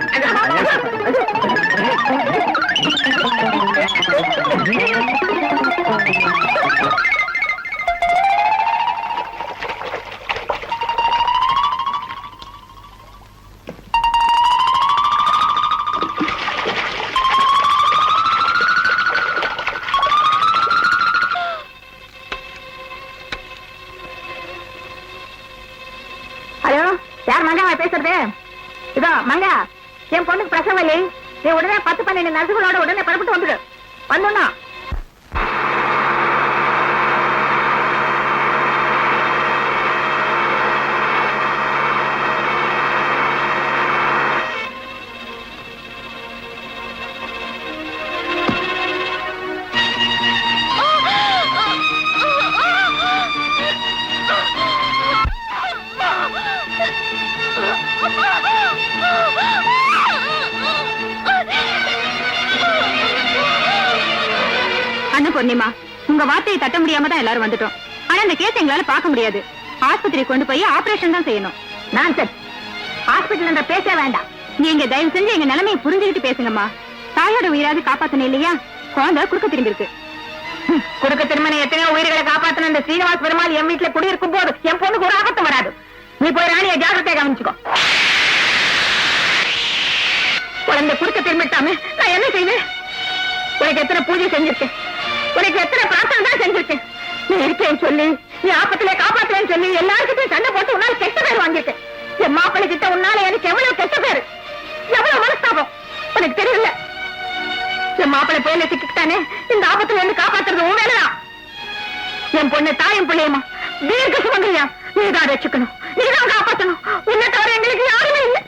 [SPEAKER 7] ஹலோ, யார் மங்காவா பேசுறது? இதோ மங்கா, என் பொண்ணுக்கு பிரசவம் இல்லை. நீ உடனே 10-12 நர்சுகளோட உடனே புறப்பட்டு வந்துடு. வந்துடா.
[SPEAKER 8] பொன்னிமா, உங்க வார்த்தையை தட்ட முடியாம தான் எல்லாரும் வந்துட்டோம். ஆனா இந்த கேஸ் எங்களால பார்க்க முடியாது. ஆஸ்பத்திரி கொண்டு போய் ஆபரேஷன் தான் செய்யணும்.
[SPEAKER 7] நான் சார் ஹாஸ்பிட்டல் என்ற பேச வேண்டாம்.
[SPEAKER 8] நீங்க தயவு செஞ்சு எங்க நிலைமையை புரிஞ்சுக்கிட்டு பேசுங்கம்மா. தாயோட உயிராது காப்பாத்தணும் இல்லையா? குழந்தை குறுக்க திரும்பி இருக்கு.
[SPEAKER 7] குறுக்க திருமணம் எத்தனையோ உயிர்களை காப்பாத்தின இந்த ஸ்ரீனிவாஸ் பெருமாள் என் வீட்டுல குடியிருக்கும் போது என் பொண்ணுக்கு ஒரு ஆபத்து வராது. நீ போய் ராணியை ஜாகிரதையா கவனிச்சுக்கோ. குழந்தை குறுக்க திரும்பிட்டாமே நான் என்ன செய்வேன்? உனக்கு எத்தனை பூஜை செஞ்சிருக்கேன், உனக்கு எத்தனை பிரார்த்தனை தான் செஞ்சிருக்கேன். நீ இருக்கேன்னு சொல்லி, நீ ஆபத்திலே காப்பாத்துவேன்னு சொல்லி எல்லாருக்கிட்டையும் சண்டை போட்டு உன்னால கெட்ட பேர் வாங்கியிருக்கேன். என் மாப்பிள்ளை கிட்ட உன்னால எனக்கு எவ்வளவு கெட்ட பேரு, எவ்வளவு மனஸ்தாபம் உனக்கு தெரியல. என் மாப்பிள்ளை பேர்ல சிக்கிட்டானே, இந்த ஆபத்துல இருந்து காப்பாத்துறது உன் வேலைதான். என் பொண்ணு தாயும் பிள்ளையம்மா தீர்க்க சுமந்திரியா, நீதான் ரட்சிக்கணும், நீதான் காப்பாற்றணும். உன்னை தவிர எங்களுக்கு யாருமே இல்லை.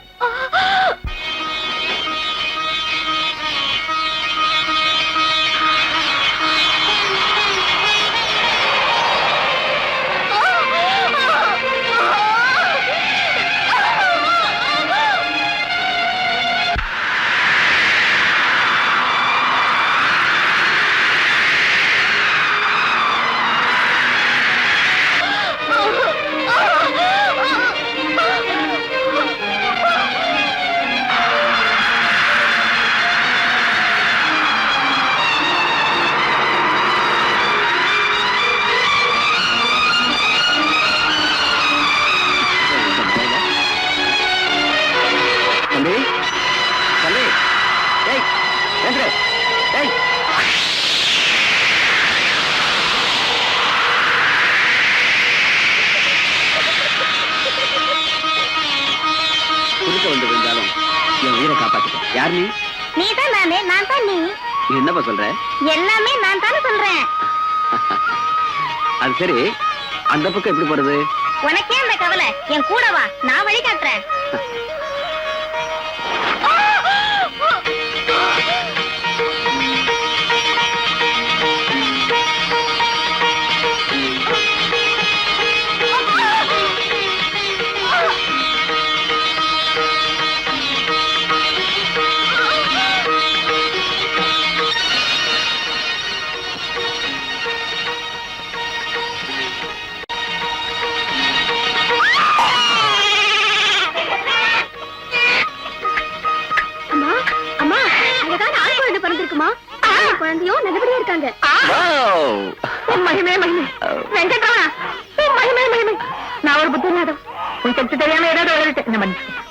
[SPEAKER 2] யார் நீ?
[SPEAKER 4] நீதான் நானே, நான் தான் நீ.
[SPEAKER 2] என்னப்பா சொல்ற?
[SPEAKER 4] எல்லாமே நான் தானே சொல்றேன்.
[SPEAKER 2] அது சரி, அந்த பக்கம் எப்படி போறது?
[SPEAKER 4] உனக்கே அந்த கவலை, என் கூட வா, நான் வழி காட்டுறேன். குழந்தையும் நல்லபடியா இருக்காங்க.
[SPEAKER 7] மகிமே மகிமே வெங்கட்ரமணா, மகிமே மகிமே. நான் ஒரு புத்திநாதம் உன் சக்தி தெரியாம ஏதாவது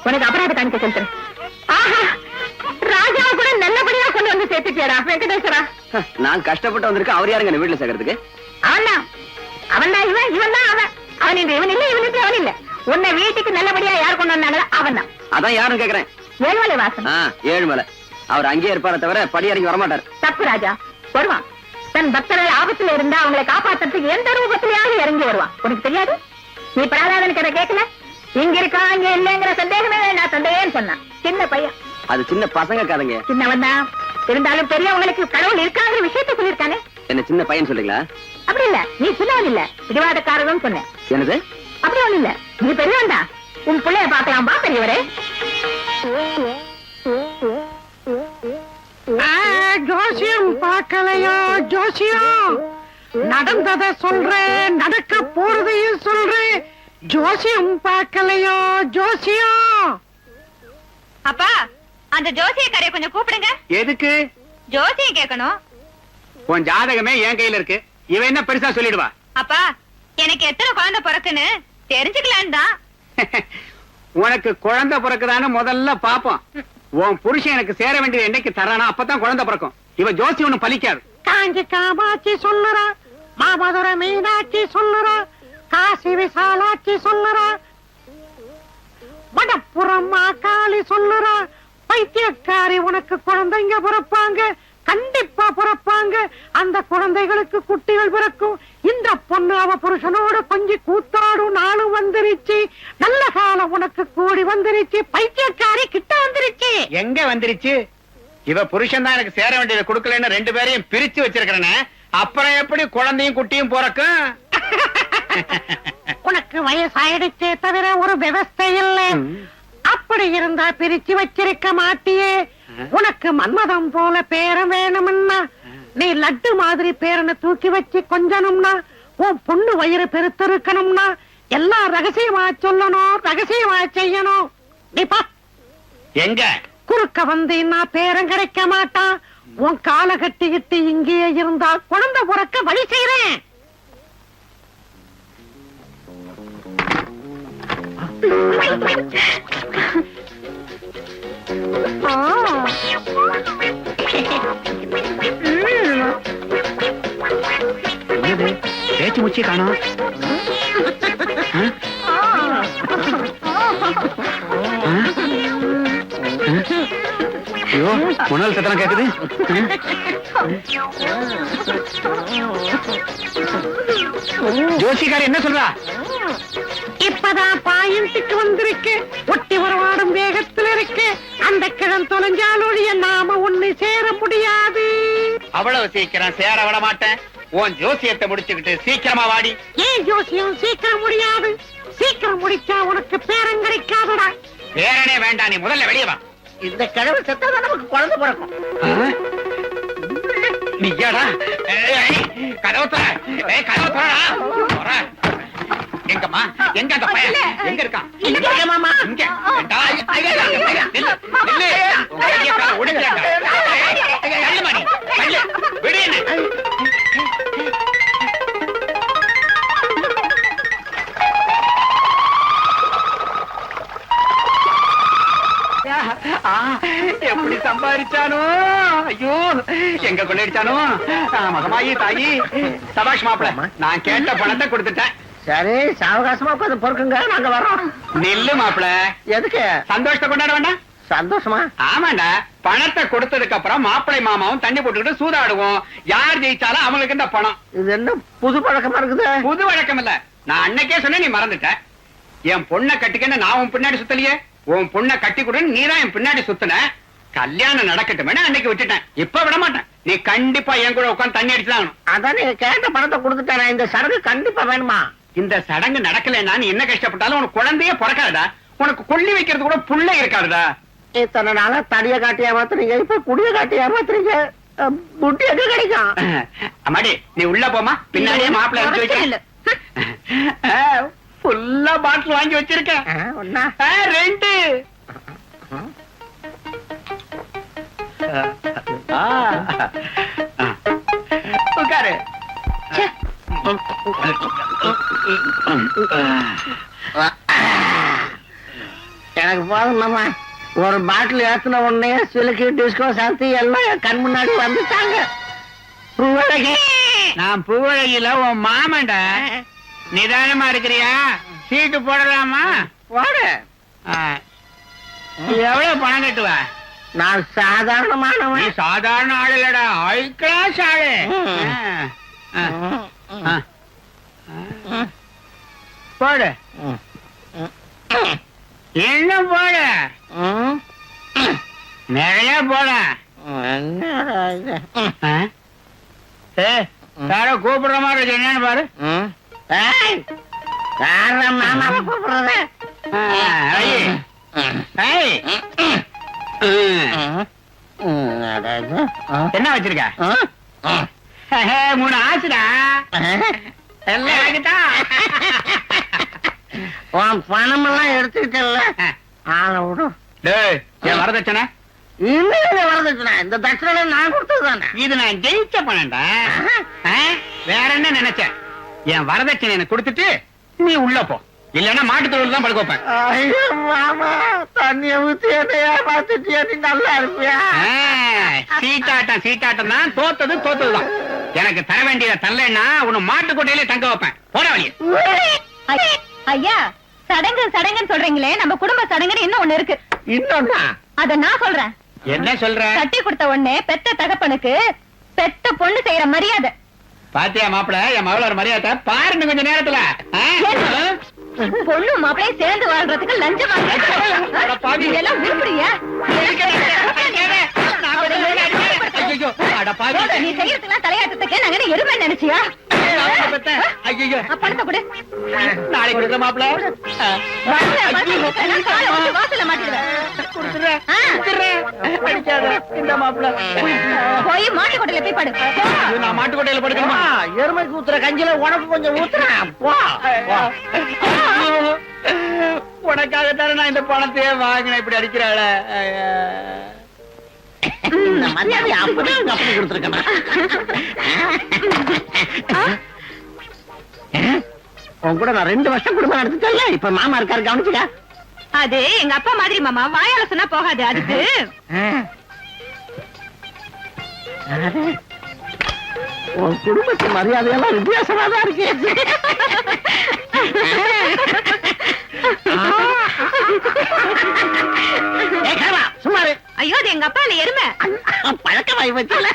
[SPEAKER 7] உனக்கு அபராத காணிக்க செலுத்துறேன். ஆஹா, ராஜா கூட நல்லபடியா கொண்டு வந்து சேர்த்துக்கியடா வெங்கடேஸ்வரா.
[SPEAKER 2] நான் கஷ்டப்பட்டு வந்திருக்கேன். அவர் யாருங்க வீட்டுல சேர்க்கறதுக்கு?
[SPEAKER 7] அவன்தான் அவன்தான் இவன் தான் அவன். அவன் இல்ல இவன் இல்ல அவன் இல்ல. உன்னை வீட்டுக்கு நல்லபடியா யார் கொண்டு வந்தாங்களோ அவன் தான்.
[SPEAKER 2] அதான் யாரும் கேக்குறேன்.
[SPEAKER 7] ஏழுமலை வாசன்.
[SPEAKER 2] ஏழுமலை. அவர் அங்கேயே இருப்பார தவிர படி இறங்கி வரமாட்டார்.
[SPEAKER 7] தப்பு ராஜா, வருவான். தன் பக்தர்கள் ஆபத்துல இருந்தா அவங்களை காப்பாத்துறதுக்கு எந்த ரூபத்திலேயாவது இறங்கி வருவான். உனக்கு தெரியாது? நீ பிரகலாதனுக்கு அதை கேட்கல? இங்க இருக்கா இங்க இல்லங்கிற சந்தேகமே நான் சந்தேகம்னு சொன்னான். சின்ன பையன்.
[SPEAKER 2] அது சின்ன பசங்க கதைங்க.
[SPEAKER 7] சின்னவன் தான் இருந்தாலும் பெரியவங்களுக்கு கடவுள் இருக்காங்கிற விஷயத்தை சொல்லியிருக்கானே.
[SPEAKER 2] என்ன சின்ன பையன் சொல்றீங்களா?
[SPEAKER 7] அப்படி இல்ல, நீ சின்னவன் இல்ல, பிடிவாதக்காரரும் சொன்னேன்.
[SPEAKER 2] என்னது?
[SPEAKER 7] அப்படி ஒண்ணு இல்ல, நீ பெரியவன் தான். உன் பிள்ளைய பாக்கலாம்பா பெரியவரே.
[SPEAKER 6] ஜோசியம் பார்க்கலையா? ஜோசியம் நடந்தத சொல்றேன், நடக்க போறதையும் சொல்றேன். ஜோசியம் பார்க்கலையா? ஜோசியம்.
[SPEAKER 8] அப்பா, அந்த ஜோசியக்காரைய கொஞ்சம் கூப்பிடுங்க.
[SPEAKER 5] எதுக்கு?
[SPEAKER 8] ஜோசியம் கேட்கணும்.
[SPEAKER 5] உன் ஜாதகமே என் கையில இருக்கு. இவன் என்ன பெருசா சொல்லிடுவா?
[SPEAKER 8] அப்பா, எனக்கு எத்தனை குழந்தை பிறக்குன்னு தெரிஞ்சுக்கலான்னு தான்.
[SPEAKER 5] உனக்கு குழந்தை பிறக்குதான்னு முதல்ல பாப்போம். உன் புருஷன் எனக்கு சேர வேண்டியது என்னைக்கு தரானா அப்பதான் குழந்தை பிறக்கும். இவ ஜோசி ஒண்ணு பலிக்காது.
[SPEAKER 6] காஞ்சி காமாட்சி சொல்லுறா, மாமதுரை மீனாட்சி சொல்லுறா, காசி விசாலாட்சி சொல்லுறா, வடப்புறம் மாகாளி சொல்லுறா, பைத்தியக்காரி உனக்கு குழந்தைங்க பிறப்பாங்க, கண்டிப்பா பிறப்பாங்க. அந்த குழந்தைகளுக்கு குட்டிகள் பிறக்கும். இந்த பொண்ணு அவ புருஷனோட கொஞ்சி கூத்தாடும் நாளும் வந்துருச்சு. நல்ல காலம் உனக்கு கூடி வந்துருச்சு. பைத்தியக்காரி கிட்ட வந்துருச்சு.
[SPEAKER 5] எங்க வந்துருச்சு? இவ புருஷன் தான் எனக்கு சேர வேண்டியதை கொடுக்கலன்னு ரெண்டு பேரையும் பிரிச்சு வச்சிருக்கிறேன்னு. அப்புறம் எப்படி குழந்தையும் குட்டியும் பிறக்கும்?
[SPEAKER 6] உனக்கு வயசாயிடுச்சே தவிர ஒரு விவஸ்தை இல்லை. அப்படி இருந்தா பிரிச்சு வச்சிருக்க மாட்டியே. உனக்கு மன்மதம் போல பேரம் வேணும்னா, நீ லட்டு மாதிரி பேரனை தூக்கி வச்சு கொஞ்சணும்னா, உன் பொண்ணு வயிறு பெருத்திருக்கணும்னா எல்லாம் ரகசியமா சொல்லணும், ரகசியமா செய்யணும். நீ பா
[SPEAKER 5] எங்க
[SPEAKER 6] குறுக்க வந்தீன்னா பேரம் கிடைக்க மாட்டான். உன் காலை கட்டிக்கிட்டு இங்கேயே இருந்தா குழந்தை பிறக்க வழி செய்றேன்.
[SPEAKER 5] பேச்சு முச்சி காணோம். ஐயோ, முன்னாள் சத்தம் கேக்குது. ஜோசிகாரி என்ன சொல்றா?
[SPEAKER 6] இப்பதான் பாயிண்ட்டுக்கு வந்திருக்கு. ஒட்டி வரவாடும் வேகத்துல இருக்கு. அந்த கிழன் தொலைஞ்சாலொழிய நாம ஒண்ணு சேர முடியாது.
[SPEAKER 5] அவ்வளவு சீக்கிரம் சேர விட மாட்டேன். உன் ஜோசியத்தை முடிச்சுக்கிட்டு சீக்கிரமா வாடி.
[SPEAKER 6] ஏன் ஜோசியம் சீக்கிரம் முடியாது? சீக்கிரம் முடிச்சா உனக்கு பேரம் கிடைக்காதுடா.
[SPEAKER 5] பேரனே வேண்டாம், நீ முதல்ல வெளியே வா.
[SPEAKER 6] இந்த கிழவு செத்தாதான் நமக்கு குழந்தை பிறக்கும்.
[SPEAKER 5] நீயாடா? கதவு தர. எங்கம்மா? எங்க அந்த பையன் எங்க இருக்கான்?
[SPEAKER 6] மாமா
[SPEAKER 5] இங்க. நில்லு. உங்க கையை காலை ஒடிக்கிறேன்டா. தள்ளுமா நீ. தள்ளு. விடு என்ன. எப்படி சம்பாதிச்சானோ? ஐயோ, எங்க கொள்ளையடிச்சானோ? மகமாயி தாயி. சபாஷ் மாப்பிள்ள, நான் கேட்ட பணத்தை கொடுத்துட்டேன்.
[SPEAKER 6] சரி, சாவகாசமா உட்காந்து பொறுக்குங்க, நாங்க வரோம்.
[SPEAKER 5] நில்லு மாப்பிள்ள.
[SPEAKER 6] எதுக்கு?
[SPEAKER 5] சந்தோஷத்தை கொண்டாட வேண்டாம்?
[SPEAKER 6] சந்தோஷமா?
[SPEAKER 5] ஆமாண்டா, பணத்தை கொடுத்ததுக்கு அப்புறம் மாப்பிள்ளை மாமாவும் தண்ணி போட்டுக்கிட்டு சூதாடுவோம். யார் ஜெயிச்சாலும் அவங்களுக்கு இந்த பணம்.
[SPEAKER 6] இது என்ன புது பழக்கமா இருக்குது?
[SPEAKER 5] புது வழக்கம் இல்ல, நான் அன்னைக்கே சொன்னேன், நீ மறந்துட்ட. என் பொண்ணை கட்டிக்கன்னு நான் உன் பின்னாடி சுத்தலையே. உன் பொண்ணை கட்டி கொடுன்னு நீதான் என் பின்னாடி சுத்தின. கல்யாணம் நடக்கட்டும் அன்னைக்கு விட்டுட்டேன். இப்ப விட மாட்டேன். நீ கண்டிப்பா என் கூட உட்காந்து தண்ணி அடிச்சுதான்.
[SPEAKER 6] அதான் நீங்க கேட்ட பணத்தை கொடுத்துட்டேன். இந்த சரக்கு கண்டிப்பா வேணுமா?
[SPEAKER 5] இந்த சடங்கு நடக்கலன்னா நீ என்ன கஷ்டப்பட்டாலும் உனக்கு குழந்தையே பிறக்காதுடா. உனக்கு கொல்லி வைக்கிறது கூட புள்ள இருக்காதுடா.
[SPEAKER 6] இத்தனை நாளா தடிய காட்டி ஏமாத்துறீங்க, இப்ப குடிய காட்டி ஏமாத்துறீங்க. புட்டி எங்க கிடைக்கும்?
[SPEAKER 5] அம்மாடி, நீ உள்ள போமா, பின்னாடியே மாப்பிள்ளை எடுத்து வைக்க. ஃபுல்லா பாட்டில் வாங்கி வச்சிருக்கேன்.
[SPEAKER 6] ஒண்ணா?
[SPEAKER 5] 2.
[SPEAKER 6] எனக்கு போதும் மாமா. ஒரு பாட்டில் ஏத்துன உடனே சிலுக்கு டிஸ்கோ சாந்தி எல்லாம் என் கண் முன்னாடி வந்துட்டாங்க. பூவழகி,
[SPEAKER 5] நான் பூவழகில உன் மாமன்டா. நிதானமா இருக்கிறியா? சீட்டு போடலாமா?
[SPEAKER 6] போடு.
[SPEAKER 5] எவ்வளவு பணம் கட்டுவ?
[SPEAKER 6] நான் சாதாரணமானவன்.
[SPEAKER 5] நீ சாதாரண ஆள் இல்லடா, ஹை கிளாஸ் ஆளு. போடு. என்ன போடு? நிறைய போட. யாரோ கூப்பிடுற மாதிரி இருக்கு, என்னன்னு பாரு.
[SPEAKER 6] மாமாவை கூப்பிடுறது.
[SPEAKER 5] என்ன வச்சிருக்க? 3 ஆச்சுடா.
[SPEAKER 6] உன் பணம் எல்லாம் எடுத்துக்கிட்டல, ஆளை விடு.
[SPEAKER 5] டேய், என் வரதட்சணை
[SPEAKER 6] இன்னும் வரதட்சணை. இந்த தட்சணை நான் கொடுத்ததுதானே.
[SPEAKER 5] இது நான் ஜெயிச்ச பணம்டா. வேற என்ன நினைச்சேன்? என் வரதட்சணை எனக்கு கொடுத்துட்டு நீ உள்ள போ, இல்லன்னா மாட்டுத்தொழில் தான் படுக்க வைப்பேன்.
[SPEAKER 6] ஐயோ மாமா, தண்ணிய ஊத்தி என்னையா பார்த்துட்டியா? நீ நல்லா இருப்பியா?
[SPEAKER 5] சீட்டாட்டம் தான். தோத்ததுதான். எனக்கு தர வேண்டியதை தரலன்னா உன்னை மாட்டுக்கொட்டையிலே தங்க வைப்பேன். போட வழி.
[SPEAKER 4] ஐயா, சடங்குன்னு சொல்றீங்களே, நம்ம குடும்ப சடங்குன்னு இன்னும் ஒண்ணு இருக்கு.
[SPEAKER 6] இன்னொன்னா?
[SPEAKER 4] அத நான் சொல்றேன்.
[SPEAKER 5] என்ன சொல்ற?
[SPEAKER 4] கட்டி கொடுத்த உடனே பெத்த தகப்பனுக்கு பெத்த பொண்ணு செய்யற மரியாதை.
[SPEAKER 5] பாத்தியா மாப்பிள, என் மகளோட மரியாதை பாருங்க கொஞ்ச நேரத்துல.
[SPEAKER 4] பொண்ணு மாப்பிளையும் சேர்ந்து வாழ்றதுக்கு லஞ்சம் எல்லாம் உருப்படியா? நீ செய்யறதுலாம் தலையாட்டத்துக்கு நாங்க எருமை நினைச்சியா? பணத்தை கொடு.
[SPEAKER 5] நாளைக்கு கொடுக்குற மாப்பிள.
[SPEAKER 4] வாசல மாட்டிடுவேன்.
[SPEAKER 5] இந்த மாப்பிள
[SPEAKER 4] போய் மாட்டுக்கொட்டையில போய் படு.
[SPEAKER 5] நான் மாட்டுக்கொட்டையில படுக்கணுமா?
[SPEAKER 6] எருமைக்கு ஊத்துற கஞ்சில உனக்கு கொஞ்சம் ஊத்துறேன்.
[SPEAKER 5] உனக்காகத்தானே நான் இந்த பணத்தையே வாங்கினேன். இப்படி அடிக்கிறாள.
[SPEAKER 6] மரியாதை அப்பதான் அப்படி கொடுத்துருக்கேன். உன் கூட நான் 2 வருஷம் குடும்பம் நடத்திட்டேன்ல. இப்ப மாமா இருக்காரு, கவனிச்சுக்க.
[SPEAKER 4] அது எங்க அப்பா மாதிரி மாமா, வாயால சொன்னா போகாது. அதுக்கு
[SPEAKER 6] உன் குடும்பத்து மரியாதையெல்லாம் வித்தியாசமா தான் இருக்கு. சுமாரு.
[SPEAKER 4] ஐயோ, அது எங்க அப்பா இல்ல, எருமை.
[SPEAKER 6] பழக்கமாயி வச்சல.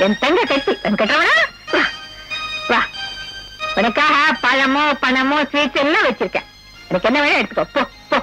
[SPEAKER 7] என் தங்க கட்டி கட்டவனா? வா, உனக்காக பழமோ பணமோ ஸ்வீட்ஸ் எல்லாம் வச்சிருக்கேன். எனக்கு என்ன வேணும் எடுத்துக்கோ. போ போ.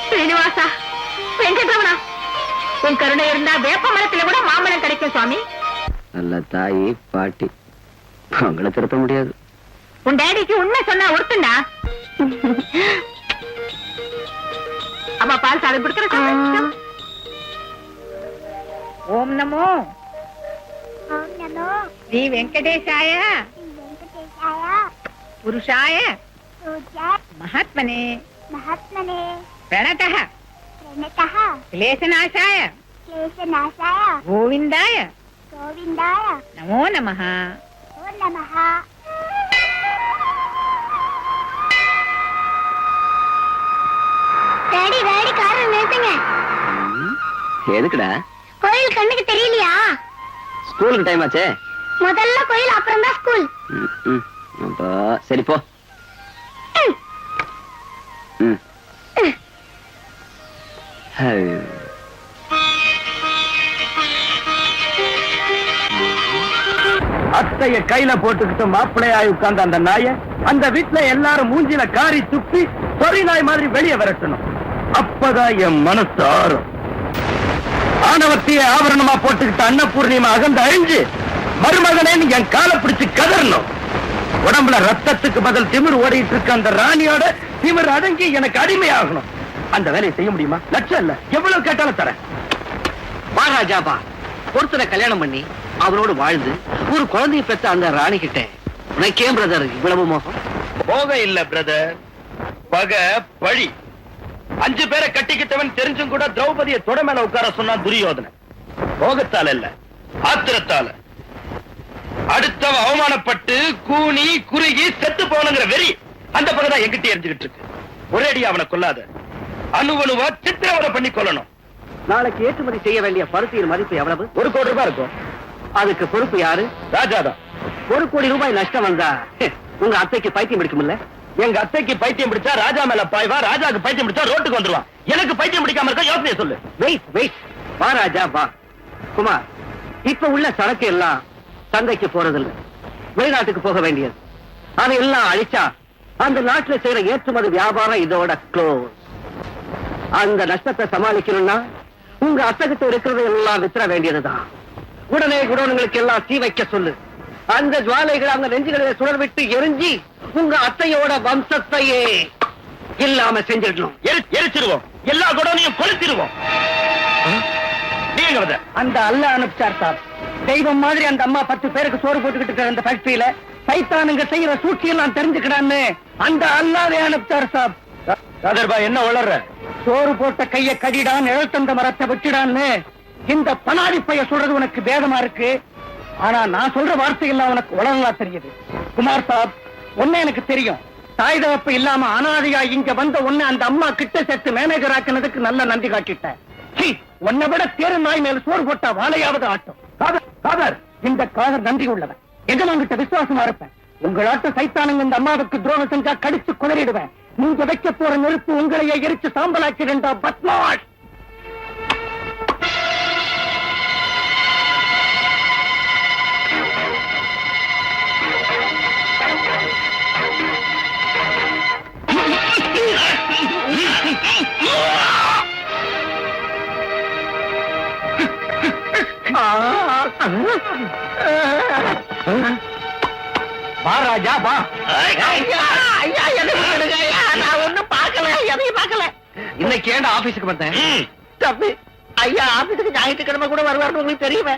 [SPEAKER 7] ஸ்ரீனிவாசா, வெங்கட்ரமணா, உன் கருணை இருந்தா வேப்ப மரத்துல கூட மாம்பழம் கிடைக்கும் சுவாமி.
[SPEAKER 2] நல்ல தாயி பாட்டி, உங்களை திருத்த முடியாது.
[SPEAKER 7] உன் டேடிக்கு உண்மை சொன்னா ஒருத்தண்டா. அம்மா பால் சாதம் கொடுக்கற. ஓம் நமோ ஸ்ரீ வெங்கடேசாய புருஷாய மகாத்மனே பிரணதः क्लेशनाशाय गोविन्दाय नमो नमः.
[SPEAKER 4] டாடி டாடி காரை நிறுத்துங்க.
[SPEAKER 2] எதுக்குடா?
[SPEAKER 4] கோயில் கண்ணுக்கு தெரியலையா?
[SPEAKER 2] ஸ்கூலுக்கு டைம் ஆச்சே.
[SPEAKER 4] முதல்ல கோயில், அப்புறம் தான் ஸ்கூல்.
[SPEAKER 2] அப்போ சரி போ.
[SPEAKER 3] அத்தைய கையில போட்டுக்கிட்டு மாப்பிள்ளையாய் உட்கார்ந்த அந்த நாய அந்த வீட்டுல எல்லாரும் மூஞ்சில காரி துப்பி சொறி நாய் மாதிரி வெளியே விரட்டணும். அப்பதான் என் மனசு ஆறும். ஆணவத்தைய ஆவரணமா போட்டுக்கிட்டு அன்னபூர்ணிமா அகந்த அழிஞ்சு மருமகனே என் காலை பிடிச்சு கதறணும். உடம்புல ரத்தத்துக்கு பதில் திமிர் ஓடிட்டு இருக்க அந்த ராணியோட திமிர் அடங்கி எனக்கு அடிமையாகணும். அந்த வேலையை செய்ய முடியுமா? லட்சம் இல்ல, எவ்வளவு கேட்டாலும் தரேன்.
[SPEAKER 2] மகாராஜாபா ஒருத்தரை கல்யாணம் பண்ணி அவரோடு வாழ்ந்து ஒரு குழந்தையை பெற்ற அந்த ராணி கிட்ட உனக்கே பிரதர் இவ்வளவு மோகம்?
[SPEAKER 3] போக இல்ல பிரதர், பகை பழி. 5 பேரை கட்டிக்கிட்டவன் தெரிஞ்சும் கூட திரௌபதியை தொட மேல உட்கார சொன்னா துரியோதன. போகத்தால இல்ல, ஆத்திரத்தால. அடுத்தவ அவமானப்பட்டு கூனி குறுகி செத்து போனங்கிற வெறி அந்த பகதான் எங்கிட்ட எரிஞ்சுக்கிட்டு இருக்கு. ஒரேடி அவனை கொல்லாத, அணுவணுவா சித்திரவதை பண்ணி கொள்ளணும்.
[SPEAKER 2] நாளைக்கு ஏற்றுமதி செய்ய வேண்டிய பருத்தியின் மதிப்பு எவ்வளவு?
[SPEAKER 3] 1 கோடி ரூபாய் இருக்கும்.
[SPEAKER 2] அதுக்கு பொறுப்பு யாரு?
[SPEAKER 3] ராஜாதான்.
[SPEAKER 2] 1 கோடி ரூபாய் நஷ்டம் வந்தா உங்க அத்தைக்கு பைத்தியம் பிடிக்கும்ல?
[SPEAKER 3] எங்க அத்தைக்கு பைத்தியம் பிடிச்சா ராஜா மேல பாய்வா, ராஜாக்கு பைத்தியம் பிடிச்சா ரோட்டுக்கு வந்துருவான். எனக்கு பைத்தியம் பிடிக்காம இருக்க யோசனையை சொல்லு.
[SPEAKER 2] வெயிட் வெயிட், வா ராஜா வா. குமார், இப்ப உள்ள சரக்கு எல்லாம் சந்தைக்கு போறதில்ல, வெளிநாட்டுக்கு போக வேண்டியது. அதையெல்லாம் அழிச்சா அந்த நாட்டுல செய்யற ஏற்றுமதி வியாபாரம் இதோட க்ளோஸ். அந்த நஷ்டத்தை சமாளிக்கணும்னா உங்க அத்தகத்தை இருக்கிறது எல்லாம் வித்துற வேண்டியதுதான். உடனே குடோனுங்களுக்கு எல்லாம் தீ வைக்க சொல்லு. அந்த ஜுவாலைகள் அவங்க நெஞ்சுகளில் சுடர் விட்டு எரிஞ்சி உங்க அத்தையோட வம்சத்தையே இல்லாம செஞ்சிடணும்.
[SPEAKER 3] எரிச்சிருவோம், எல்லா குடோனையும் கொளுத்திடுவோம். நீங்க வந்த
[SPEAKER 5] அந்த அல்ல அனுப்பிச்சார் சார். தெய்வம் மாதிரி அந்த அம்மா 10 பேருக்கு சோறு போட்டுக்கிட்டு இருக்கிற அந்த ஃபேக்டரியில சைத்தானுங்க செய்யற சூழ்ச்சியெல்லாம் தெரிஞ்சுக்கிறான்னு அந்த அல்லாவே அனுப்பிச்சார் சார்.
[SPEAKER 3] ராதர்பா என்ன வளர்ற?
[SPEAKER 5] சோறு போட்ட கைய கடிடான், எழுத்தந்த மரத்தை வச்சிடான்னு இந்த பனாடி பைய சொல்றது உனக்கு வேதமா இருக்கு. ஆனா நான் சொல்ற வார்த்தையெல்லாம் உனக்கு உலகங்களா தெரியுது. குமார் சாப், ஒண்ணு எனக்கு தெரியும். தாய் தகப்பு இல்லாம அனாதையா இங்க வந்த ஒண்ணு அந்த அம்மா கிட்ட சேர்த்து மேனேஜர் ஆக்கினதுக்கு நல்ல நன்றி காட்டிட்டேன். உன்னை விட தேரு நாய் மேல சோறு போட்டா வாழையாவது ஆட்டும். காதர், இந்த காதர் நன்றி உள்ளவன். எஜமான்கிட்ட விசுவாசமா இருப்பேன். உங்களாட்ட சைத்தானுங்க இந்த அம்மாவுக்கு துரோகம் செஞ்சா கடிச்சு குதறிடுவேன். நீங்க வைக்க போற நெருப்பு உங்களையே எரிச்சு சாம்பலாக்கிடுண்டா பத்மாஷ்.
[SPEAKER 3] வா ராஜா வா.
[SPEAKER 6] நான் ஒண்ணும் பார்க்கல, எதையும் பார்க்கல.
[SPEAKER 2] இன்னைக்கு ஏன்டா ஆபீஸுக்கு வந்தேன்?
[SPEAKER 6] தம்பி, ஐயா ஆபீஸுக்கு ஞாயிற்றுக்கிழமை கூட வருவார்னு உங்களுக்கு தெரியுமே.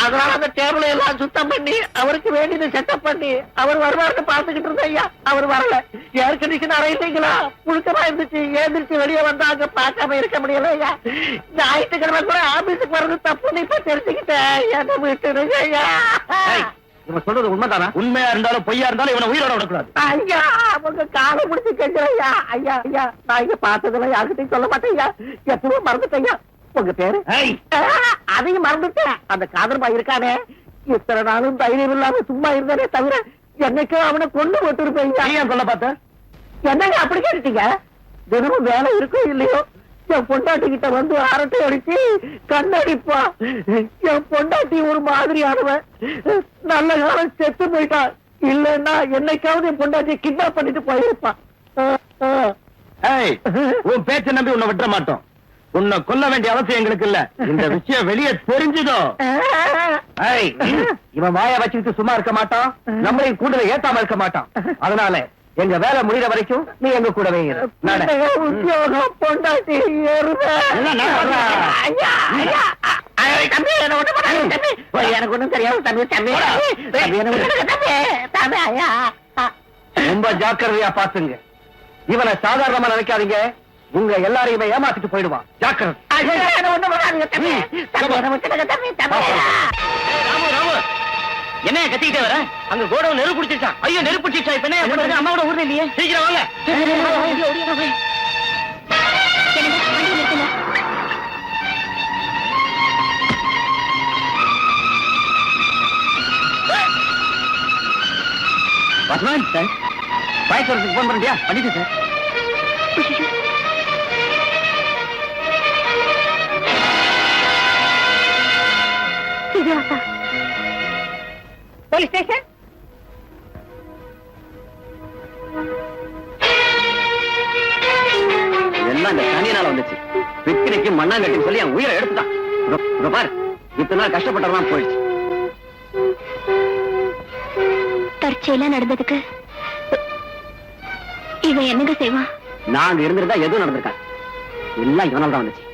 [SPEAKER 6] அதனால அந்த டேபிளை எல்லாம் சுத்தம் பண்ணி அவருக்கு வேண்டியது செட்டப் பண்ணி அவர் வருவார்னு பார்த்துக்கிட்டு இருந்தேன். ஐயா அவர் வரல. Air condition அறையிட்டீங்களா? புழுக்கமா இருந்துச்சு. ஏந்திரிச்சு வெளியே வந்தாங்க, பார்க்காம இருக்க முடியல. ஐயா ஞாயிற்றுக்கிழமை கூட ஆபீஸுக்கு வர்றது தப்புன்னு இப்ப தெரிஞ்சுக்கிட்டேன். என்ன விட்டுருங்க ஐயா.
[SPEAKER 2] இவன் சொல்றது உண்மைதானா?
[SPEAKER 3] உண்மையா இருந்தாலும் பொய்யா இருந்தாலும் இவனை உயிரோட விடக்கூடாது.
[SPEAKER 6] ஐயா அவங்க காலை முடிச்சு கேட்கிறேன். ஐயா ஐயா ஐயா, நான் இங்க பார்த்ததெல்லாம் யாருக்கிட்டையும் சொல்ல மாட்டேன். ஐயா எப்பவும் மறந்துட்டேன். உங்க பேரு? அதையும் மறந்துட்டேன். அந்த காதர்பாய் இருக்கானே, இத்தனை நாளும் தைரியம் இல்லாம சும்மா இருந்ததே தவிர என்னைக்கு அவனை கொண்டு போட்டுருப்பேன்.
[SPEAKER 3] சொல்ல பார்த்த
[SPEAKER 6] என்னங்க அப்படி கேட்டீங்க? தினமும் வேலை இருக்கோ இல்லையோ என் பொண்டாட்டி கிட்ட வந்து அரட்டை அடிச்சு கண்ணடிப்பா. என் பொண்டாட்டி ஒரு மாதிரியானவன். நல்ல காலம் செத்து போயிட்டான். இல்லன்னா என்னைக்காவது என் பொண்டாட்டியை கிட்னாப் பண்ணிட்டு போயிருப்பான்.
[SPEAKER 3] உன் பேச்ச நம்பி உன்னை விட்டுற மாட்டோம். உன்னை கொல்ல வேண்டிய அவசியம் எங்களுக்கு இல்ல. இந்த விஷயம் வெளியே தெரிஞ்சதோ இவன் வாய வச்சுக்கிட்டு சும்மா இருக்க மாட்டான், நம்மளையும் கூட ஏத்தாம இருக்க மாட்டான். அதனால எங்க வேலை முடிகிற வரைக்கும் நீ எங்க கூடவே இரு.
[SPEAKER 6] உத்தியோகம் பொண்டாட்டி எனக்கு ஒண்ணும் தெரியாது தம்பி. தம்பி ஐயா
[SPEAKER 2] ரொம்ப ஜாக்கிரதையா பாத்துங்க. இவனை சாதாரணமா நினைக்காதீங்க. உங்க எல்லாரையுமே ஏமாத்திட்டு போயிடுவான். ஜாக்கிரதை.
[SPEAKER 3] என்ன கத்திக்கிட்டே வர? அங்க கோடவுன் நெருப்பு பிடிச்சிருச்சான். ஐயோ நெருப்பு பிடிச்சிருச்சா? இப்ப என்ன அம்மாவோட ஊர்ல இல்லையே. சீக்கிரம் வாங்க.
[SPEAKER 2] பத்மான் சார், பயத்துறதுக்கு போன் பண்ணியா? பண்ணிட்டு சார்.
[SPEAKER 7] சூரியவசா police station.
[SPEAKER 2] எல்லாம் இந்த சனியனால வந்துச்சு. பிக்னிக்கு மண்ணாங்கட்டின்னு சொல்லி என் உயிரை எடுத்துட்டான். இதோ பாரு, இத்தனை நாள் கஷ்டப்பட்டதெல்லாம் போயிடுச்சு.
[SPEAKER 4] தற்செயலா நடந்ததுக்கு இவன் என்னங்க செய்வான்?
[SPEAKER 2] நாங்க இருந்திருந்தா எதுவும் நடந்திருக்காது. எல்லாம் இவனால தான் வந்துச்சு.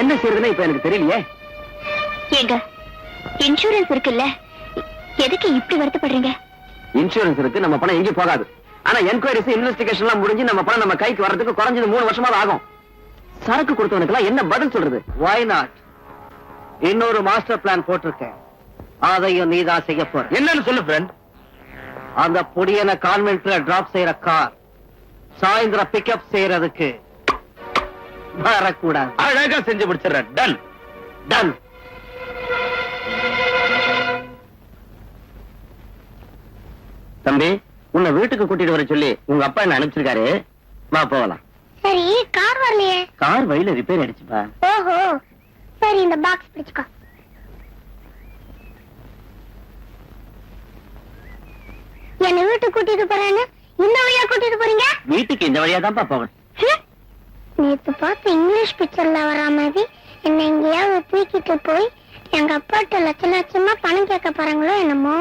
[SPEAKER 2] என்ன செய்யறதுன்னு இப்ப எனக்கு தெரியலையே.
[SPEAKER 4] ஏங்க, இன்சூரன்ஸ் இருக்குல்ல, எதுக்கு இப்படி வருத்தப்படுறீங்க?
[SPEAKER 2] இன்சூரன்ஸ் இருக்கு, நம்ம பணம் எங்கேயும் போகாது. ஆனா என்கொயரிஸ் இன்வெஸ்டிகேஷன் எல்லாம் முடிஞ்சு நம்ம பணம் நம்ம கைக்கு வர்றதுக்கு குறைஞ்சது 3 வருஷமாவது ஆகும். சரக்கு கொடுத்தவனுக்கு என்ன பதில் சொல்றது? Why not? இன்னொரு மாஸ்டர் பிளான் போட்டிருக்கேன், அதையும் நீதான் செய்ய போற.
[SPEAKER 3] என்னன்னு சொல்லு ஃப்ரெண்ட்.
[SPEAKER 2] அந்த பொடியன கான்வென்ட்ல டிராப் செய்யற கார் சாயந்தரம் பிக்கப் செய்யறதுக்கு வரக்கூடாது.
[SPEAKER 3] அழகா செஞ்சு முடிச்சிடுறேன். Done
[SPEAKER 2] done. தம்பி, உன்னை வீட்டுக்கு கூட்டிட்டு வர சொல்லி உங்க அப்பா என்ன அனுப்பிச்சிருக்காரு. வா போகலாம்.
[SPEAKER 4] சரி, கார் வரலையே.
[SPEAKER 2] கார் வழியில ரிப்பேர் ஆயிடுச்சுப்பா.
[SPEAKER 4] ஓஹோ, சரி, இந்த பாக்ஸ் பிடிச்சுக்கோ. என்ன வீட்டுக்கு கூட்டிட்டு போறேன்னு இந்த வழியா கூட்டிட்டு போறீங்க?
[SPEAKER 2] வீட்டுக்கு இந்த வழியா தான் போகணும்.
[SPEAKER 4] நேத்து பார்த்து இங்கிலீஷ் பிக்சர்ல வர மாதிரி என்ன எங்கேயாவது தூக்கிட்டு போய் எங்க அப்பாட்ட லட்ச லட்சமா பணம் கேட்க போறாங்களோ என்னமோ.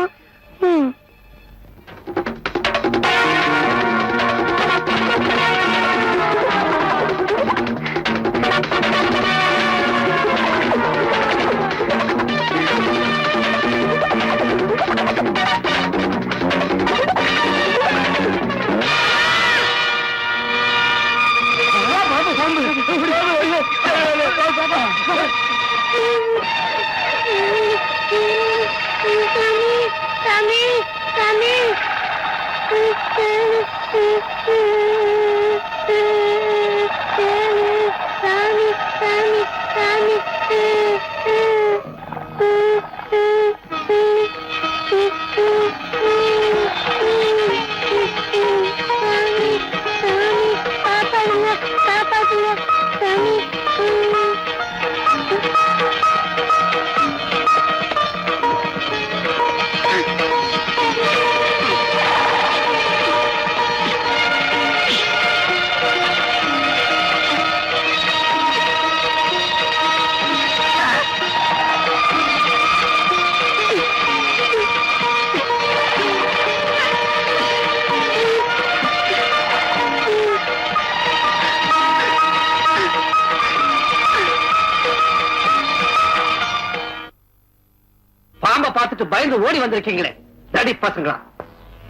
[SPEAKER 2] பாம்பை பார்த்துட்டு பயந்து ஓடி வந்திருக்கீங்களே, தடி பசங்களா.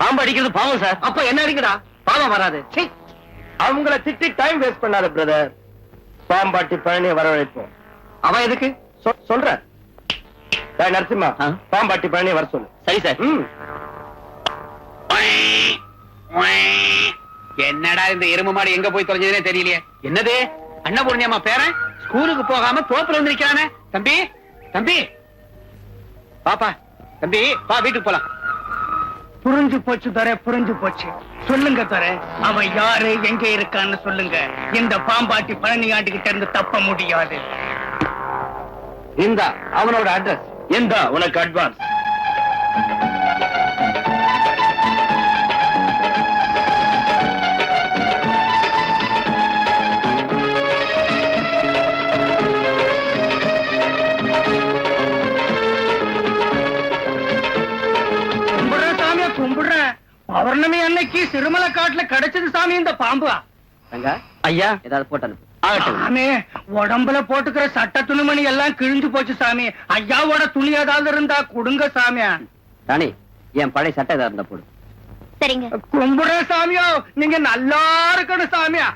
[SPEAKER 3] பாம்பு அடிக்கிறது பாவம் சார்.
[SPEAKER 2] அப்ப என்ன அடிக்கடா, பாவம் வராது. சீ.
[SPEAKER 3] அவங்கள திட்டி டைம் வேஸ்ட் பண்ணாத பிரதர். பாம்பாட்டி பழனியை வரவழைப்போம்.
[SPEAKER 2] அவன் எதுக்கு?
[SPEAKER 3] சொல்றேன். நரசிம்மா,
[SPEAKER 2] ஆ?
[SPEAKER 3] பாம்பாட்டி பழனியை வர சொல்லு.
[SPEAKER 2] சரி சார்.
[SPEAKER 5] என்னடா இந்த எருமை மாடு எங்க போய் தொலைஞ்சதுனே தெரியலையே. என்னது அன்னபூர்ணியம்மா பேரன் ஸ்கூலுக்கு போகாம தோப்புல வந்து நிக்கிறானே. தம்பி, தம்பி, பாப்பா, தம்பி, பா, வீட்டுக்கு போலாம். புரிஞ்சு போச்சு தர, புரிஞ்சு போச்சு. சொல்லுங்க தர, அவன் யாரு, எங்க இருக்கான்னு சொல்லுங்க. இந்த பாம்பாட்டி பழனி ஆண்டுகிட்ட இருந்து தப்ப முடியாது.
[SPEAKER 2] இந்த அவனோட அட்ரஸ்.
[SPEAKER 3] எந்த உனக்கு அட்வான்ஸ்.
[SPEAKER 5] கும்பிடுறேன். பௌர்ணமி அன்னைக்கு சிறுமலை காட்டுல கிடைச்சது சாமி இந்த பாம்பு.
[SPEAKER 2] ஐயா, ஏதாவது போட்டு அனுப்பு.
[SPEAKER 5] சாமி, உடம்புல போட்டுக்கிற சட்ட துணிமணி எல்லாம் கிழிஞ்சு போச்சு சாமி. ஐயாவோட துணி ஏதாவது இருந்தா கொடுங்க சாமி.
[SPEAKER 2] ராணி, என் பழைய சட்டை ஏதாவது இருந்தா போடு.
[SPEAKER 4] சரிங்க.
[SPEAKER 5] கும்பிடுறேன் சாமியோ, நீங்க நல்லா இருக்கணும் சாமியா.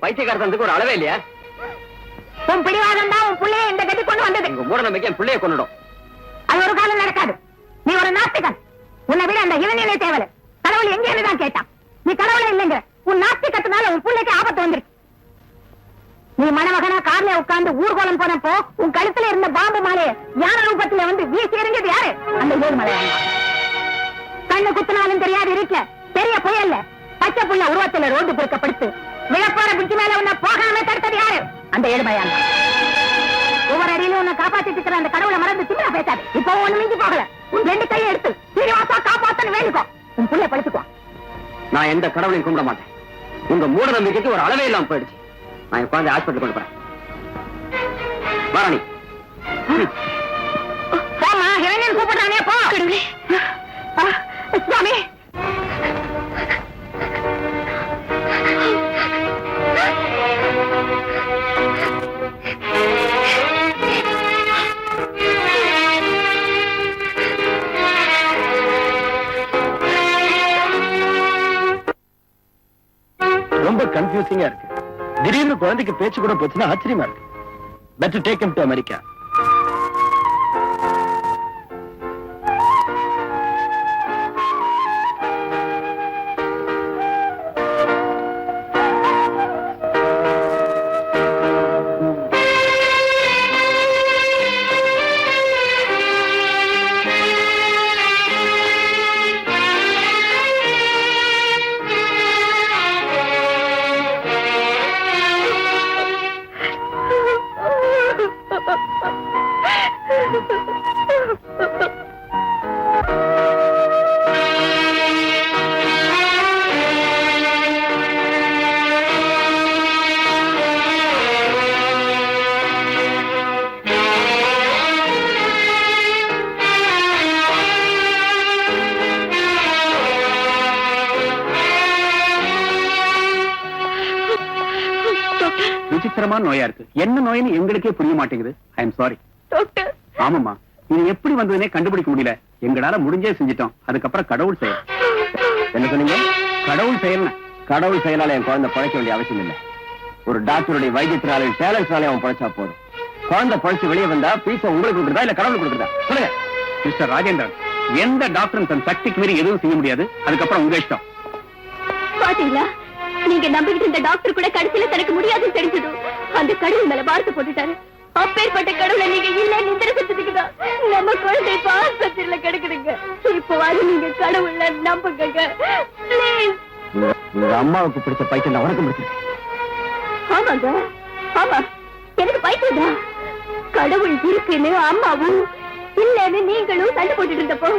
[SPEAKER 2] பைத்தியக்காரத்துக்கு ஒரு அளவே இல்லையா?
[SPEAKER 7] உன் பிடிவாதம் தான் உன் பிள்ளைய இந்த கட்டி கொண்டு வந்தது.
[SPEAKER 2] உங்க மூட நம்பிக்கை என் பிள்ளைய கொண்டுடும்.
[SPEAKER 7] அது ஒரு காலம் நடக்காது. நீ ஒரு நாஸ்திகன். உன்னை விட அந்த இளைஞனே தேவலை. கடவுள் எங்கேன்னு தான் கேட்டான். நீ கடவுளே இல்லைங்க. உன் நாஸ்திகத்தினால உன் பிள்ளைக்கு ஆபத்து வந்துருக்கு. நீ மணமகனா கார்ல உட்கார்ந்து ஊர்கோலம் போனப்போ உன் கழுத்துல இருந்த பாம்பு மாலையை யார ரூபத்துல வந்து வீசி எறிஞ்சது யாரு? அந்த ஏழுமலையான். கண்ணு குத்துனாலும் தெரியாது இருக்கல பெரிய புயல்ல பச்சை புள்ள உருவத்துல ரோடு பொறுக்கப்படுத்து விழப்போற பிடிச்சு மேல உன்னை போகாம தடுத்தது யாரு? அந்த ஏழுமலையான். ஒவ்வொரு அடியிலும் உன்னை காப்பாத்திட்டு இருக்கிற அந்த கடவுளை மறந்து திமிரா பேசாது. இப்போ ஒண்ணு மிஞ்சி போகல. உன் 2 கையை எடுத்து சீனிவாசா காப்பாத்தன்னு வேண்டிக்கோ. உன் புள்ள படுத்துக்கோ.
[SPEAKER 2] நான் எந்த கடவுளையும் கும்பிட மாட்டேன். உங்க மூட நம்பிக்கைக்கு ஒரு அளவே இல்லாம போயிடுச்சு. நான் என் குழந்தை ஹாஸ்பிட்டல் கொண்டு போறேன். வாராணி
[SPEAKER 7] போமா, இளைஞன் கூப்பிடுறானே போ. சுவாமி
[SPEAKER 3] ரொம்ப கன்ஃபியூசிங்கா இருக்கு. திடீர்னு குழந்தைக்கு பேச்சு கூட போச்சுன்னா ஆச்சரியமா இருக்கு. Better take him to America.
[SPEAKER 5] விசித்திரமான நோயா இருக்கு. என்ன நோயின்னு எங்களுக்கே புரிய மாட்டேங்குது. ஐ எம் சாரி. ஆமாமா, இது எப்படி வந்ததுன்னே கண்டுபிடிக்க முடியல. எங்களால முடிஞ்சே செஞ்சிட்டோம். அதுக்கப்புறம் கடவுள் செயல்.
[SPEAKER 2] என்ன சொன்னீங்க?
[SPEAKER 5] கடவுள் செயல்.
[SPEAKER 2] கடவுள் செயலால என் குழந்தை பழைக்க வேண்டிய அவசியம் இல்லை. ஒரு டாக்டருடைய வைத்தியத்தினாலே டேலண்ட்னாலே அவன் பழைச்சா போதும். குழந்தை பழிச்சு வெளியே வந்தா பீஸை உங்களுக்கு கொடுக்குறதா இல்ல கடவுள் கொடுக்குறதா? சொல்லுங்க
[SPEAKER 5] மிஸ்டர் ராஜேந்திரன். எந்த டாக்டரும் தன் சக்திக்கு மீறி எதுவும் செய்ய முடியாது. அதுக்கப்புறம் உங்க இஷ்டம்.
[SPEAKER 4] பாத்தீங்களா, நீங்க நம்பிக்கிட்டு இந்த டாக்டர் கூட கடைசியில தனக்கு முடியாதுன்னு தெரிஞ்சதும் அந்த கடவுள் மேல வார்த்தை போட்டுட்டாரு. அப்பேற்பட்ட கடவுளை நீங்க இல்ல நிந்திர செஞ்சதுக்குதான் நம்ம குழந்தை இப்ப ஆஸ்பத்திரியில கிடக்குதுங்க. இப்போ அது நீங்க கடவுள்ல நம்புங்க பிளீஸ்.
[SPEAKER 2] உங்க அம்மாவுக்கு பிடிச்ச பைத்தியம் நான் உனக்கு பிடிச்சிருக்கேன்.
[SPEAKER 4] ஆமாங்க, ஆமா, எனக்கு பைத்தியம் தான். கடவுள் இருக்குன்னு அம்மாவும் இல்லன்னு நீங்களும் சண்டை போட்டுட்டு இருந்தப்போ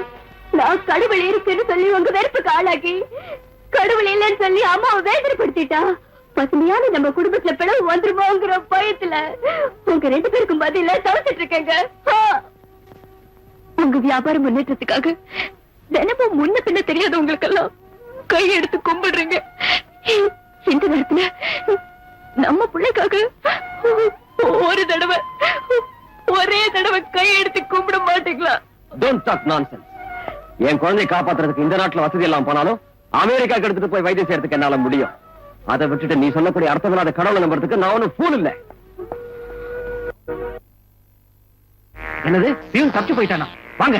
[SPEAKER 4] நான் கடவுள் இருக்குன்னு சொல்லி உங்க வெறுப்புக்கு ஆளாக்கி கடவுள் இல்லன்னு சொல்லி அம்மாவை வேதனைப்படுத்திட்டா. பசுமையான நம்ம குடும்பத்துல பிளவு வந்துருமோங்கிற பயத்துல உங்க 2 பேருக்கும் பதில தவிச்சிட்டு இருக்கேங்க. உங்க வியாபாரம் முன்னேற்றத்துக்காக தினமும் முன்ன பின்ன தெரியாத உங்களுக்கெல்லாம் கையெடுத்து கும்பிடுறீங்க. இந்த நேரத்துல நம்ம பிள்ளைக்காக ஒரே தடவை கையெடுத்து கும்பிட மாட்டீங்களா?
[SPEAKER 2] Don't talk nonsense. என் குழந்தையை காப்பாத்துறதுக்கு இந்த நாட்டுல வசதி எல்லாம் போனாலும் அமெரிக்காக்கு எடுத்துட்டு போய் வைத்தியம் செய்யறதுக்கு என்னால முடியும். அதை விட்டுட்டு நீ சொல்லக்கூடிய அர்த்தமில்லாத கடவுளை நம்புறதுக்கு நான் ஒன்னும் ஃபூல் இல்ல.
[SPEAKER 5] என்னது, சிவன் தப்பிச்சு போயிட்டானா? வாங்க.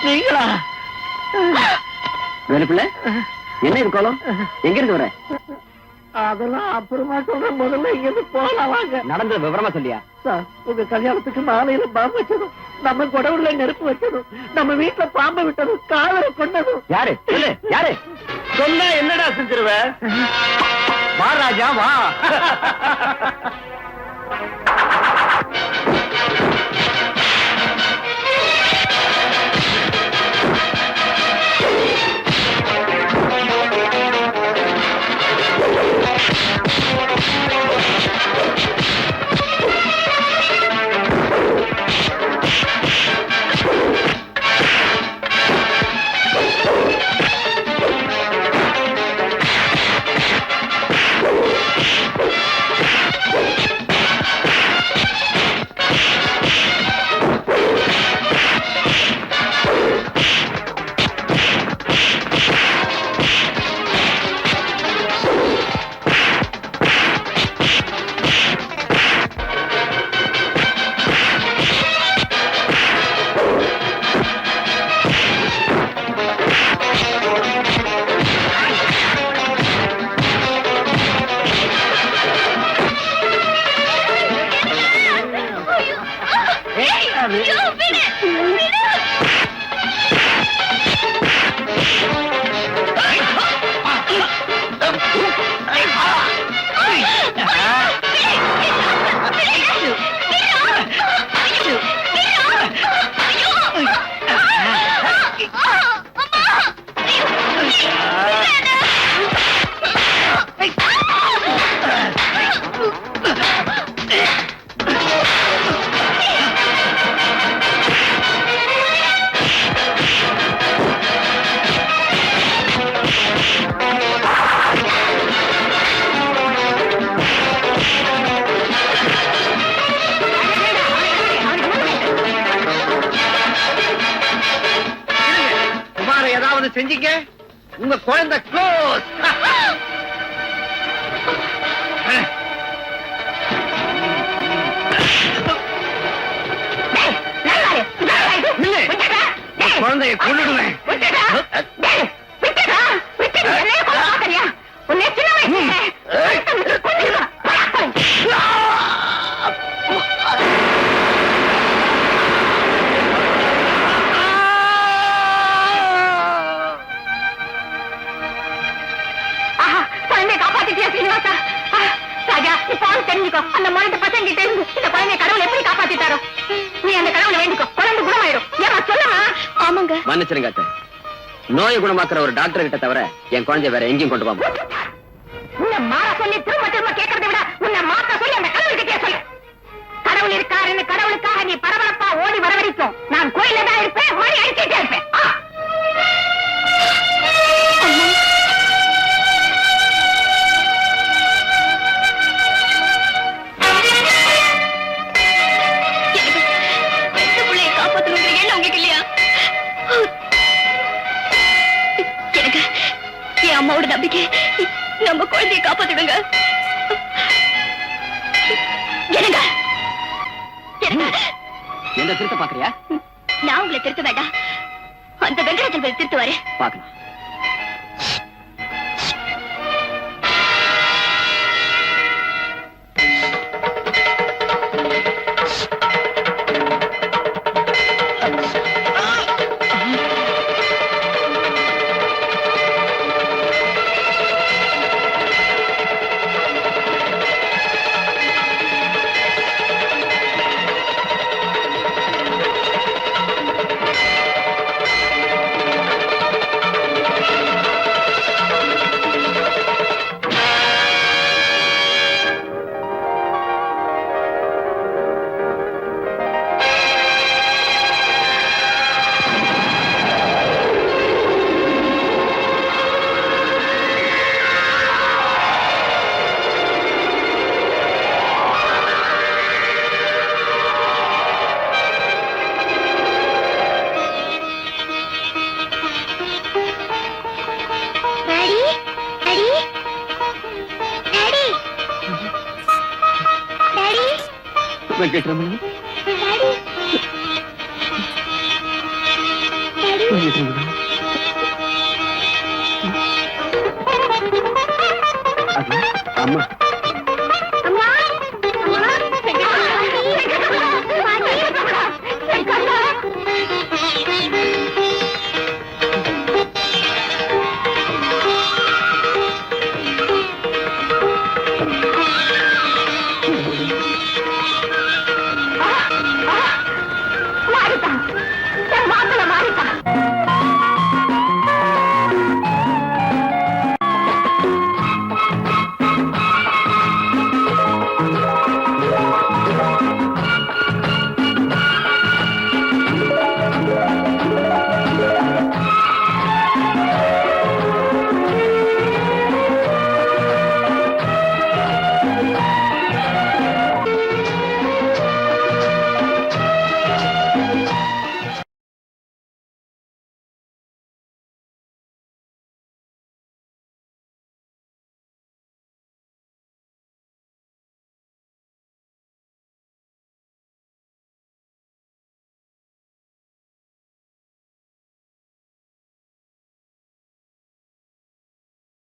[SPEAKER 3] நீங்களா?
[SPEAKER 2] வேலுப்பிள்ளை, என்ன இருக்கோம்? எங்க இருந்து வர?
[SPEAKER 6] அதெல்லாம் அப்புறமா சொல்ற. முதல்ல இங்கிருந்து போலாம் வாங்க.
[SPEAKER 2] நடந்த விவரமா சொல்லியா?
[SPEAKER 6] சார், உங்க கல்யாணத்துக்கு மாலையில பாம்பு வச்சதும், நம்ம குடவுல நெருப்பு வச்சதும், நம்ம வீட்டுல பாம்பு விட்டதும், காதலை கொண்டதும்
[SPEAKER 2] யாரு? சொல்லு, யாரு?
[SPEAKER 3] சொன்னா என்னடா செஞ்சிருவ?
[SPEAKER 2] வா ராஜா வா. ஒண்ணு செஞ்சீங்க, உங்க குழந்தை க்ளோஸ். குழந்தைய கொண்டுடுவேன்.
[SPEAKER 7] காப்பாத்திட்டியா சீனிவாசா? ராஜா, இப்போ தெரிஞ்சுக்கோ, அந்த முறைத்த பசங்க கிட்ட இருந்து இந்த குழந்தைய கடவுள் எப்படி காப்பாத்திட்டாரோ. நீ அந்த கடவுளை வேண்டிக்கோ, குழந்தை குணமாயிடும். ஏமா சொல்லுமா?
[SPEAKER 4] ஆமாங்க.
[SPEAKER 2] மன்னிச்சிருங்க அத்தை, நோயை குணமாக்குற ஒரு டாக்டர் கிட்ட தவிர என் குழந்தைய வேற எங்கேயும் கொண்டு போக.
[SPEAKER 7] உன்னை மாற சொல்லி திரும்ப திரும்ப கேட்கறதை விட உன்னை மாத்த சொல்லி அந்த கடவுள் கிட்டே சொல்லு. கடவுள் இருக்காருன்னு கடவுளுக்காக நீ பரபரப்பா ஓடி வர வரைக்கும் நான் கோயில தான் இருப்பேன், மணி அடிச்சுட்டே இருப்பேன்.
[SPEAKER 4] அம்மாவோட நம்பிக்கை, நம்ம குழந்தையை காப்பாத்திடுங்க. என்னங்க
[SPEAKER 2] என்ன திருத்த பாக்குறியா?
[SPEAKER 4] நான் உங்களை திருத்த வேண்டாம், அந்த வெங்கடாஜல் திருத்துவாரு.
[SPEAKER 2] பாக்கலாம். வெங்கட்ரமணா, அம்மா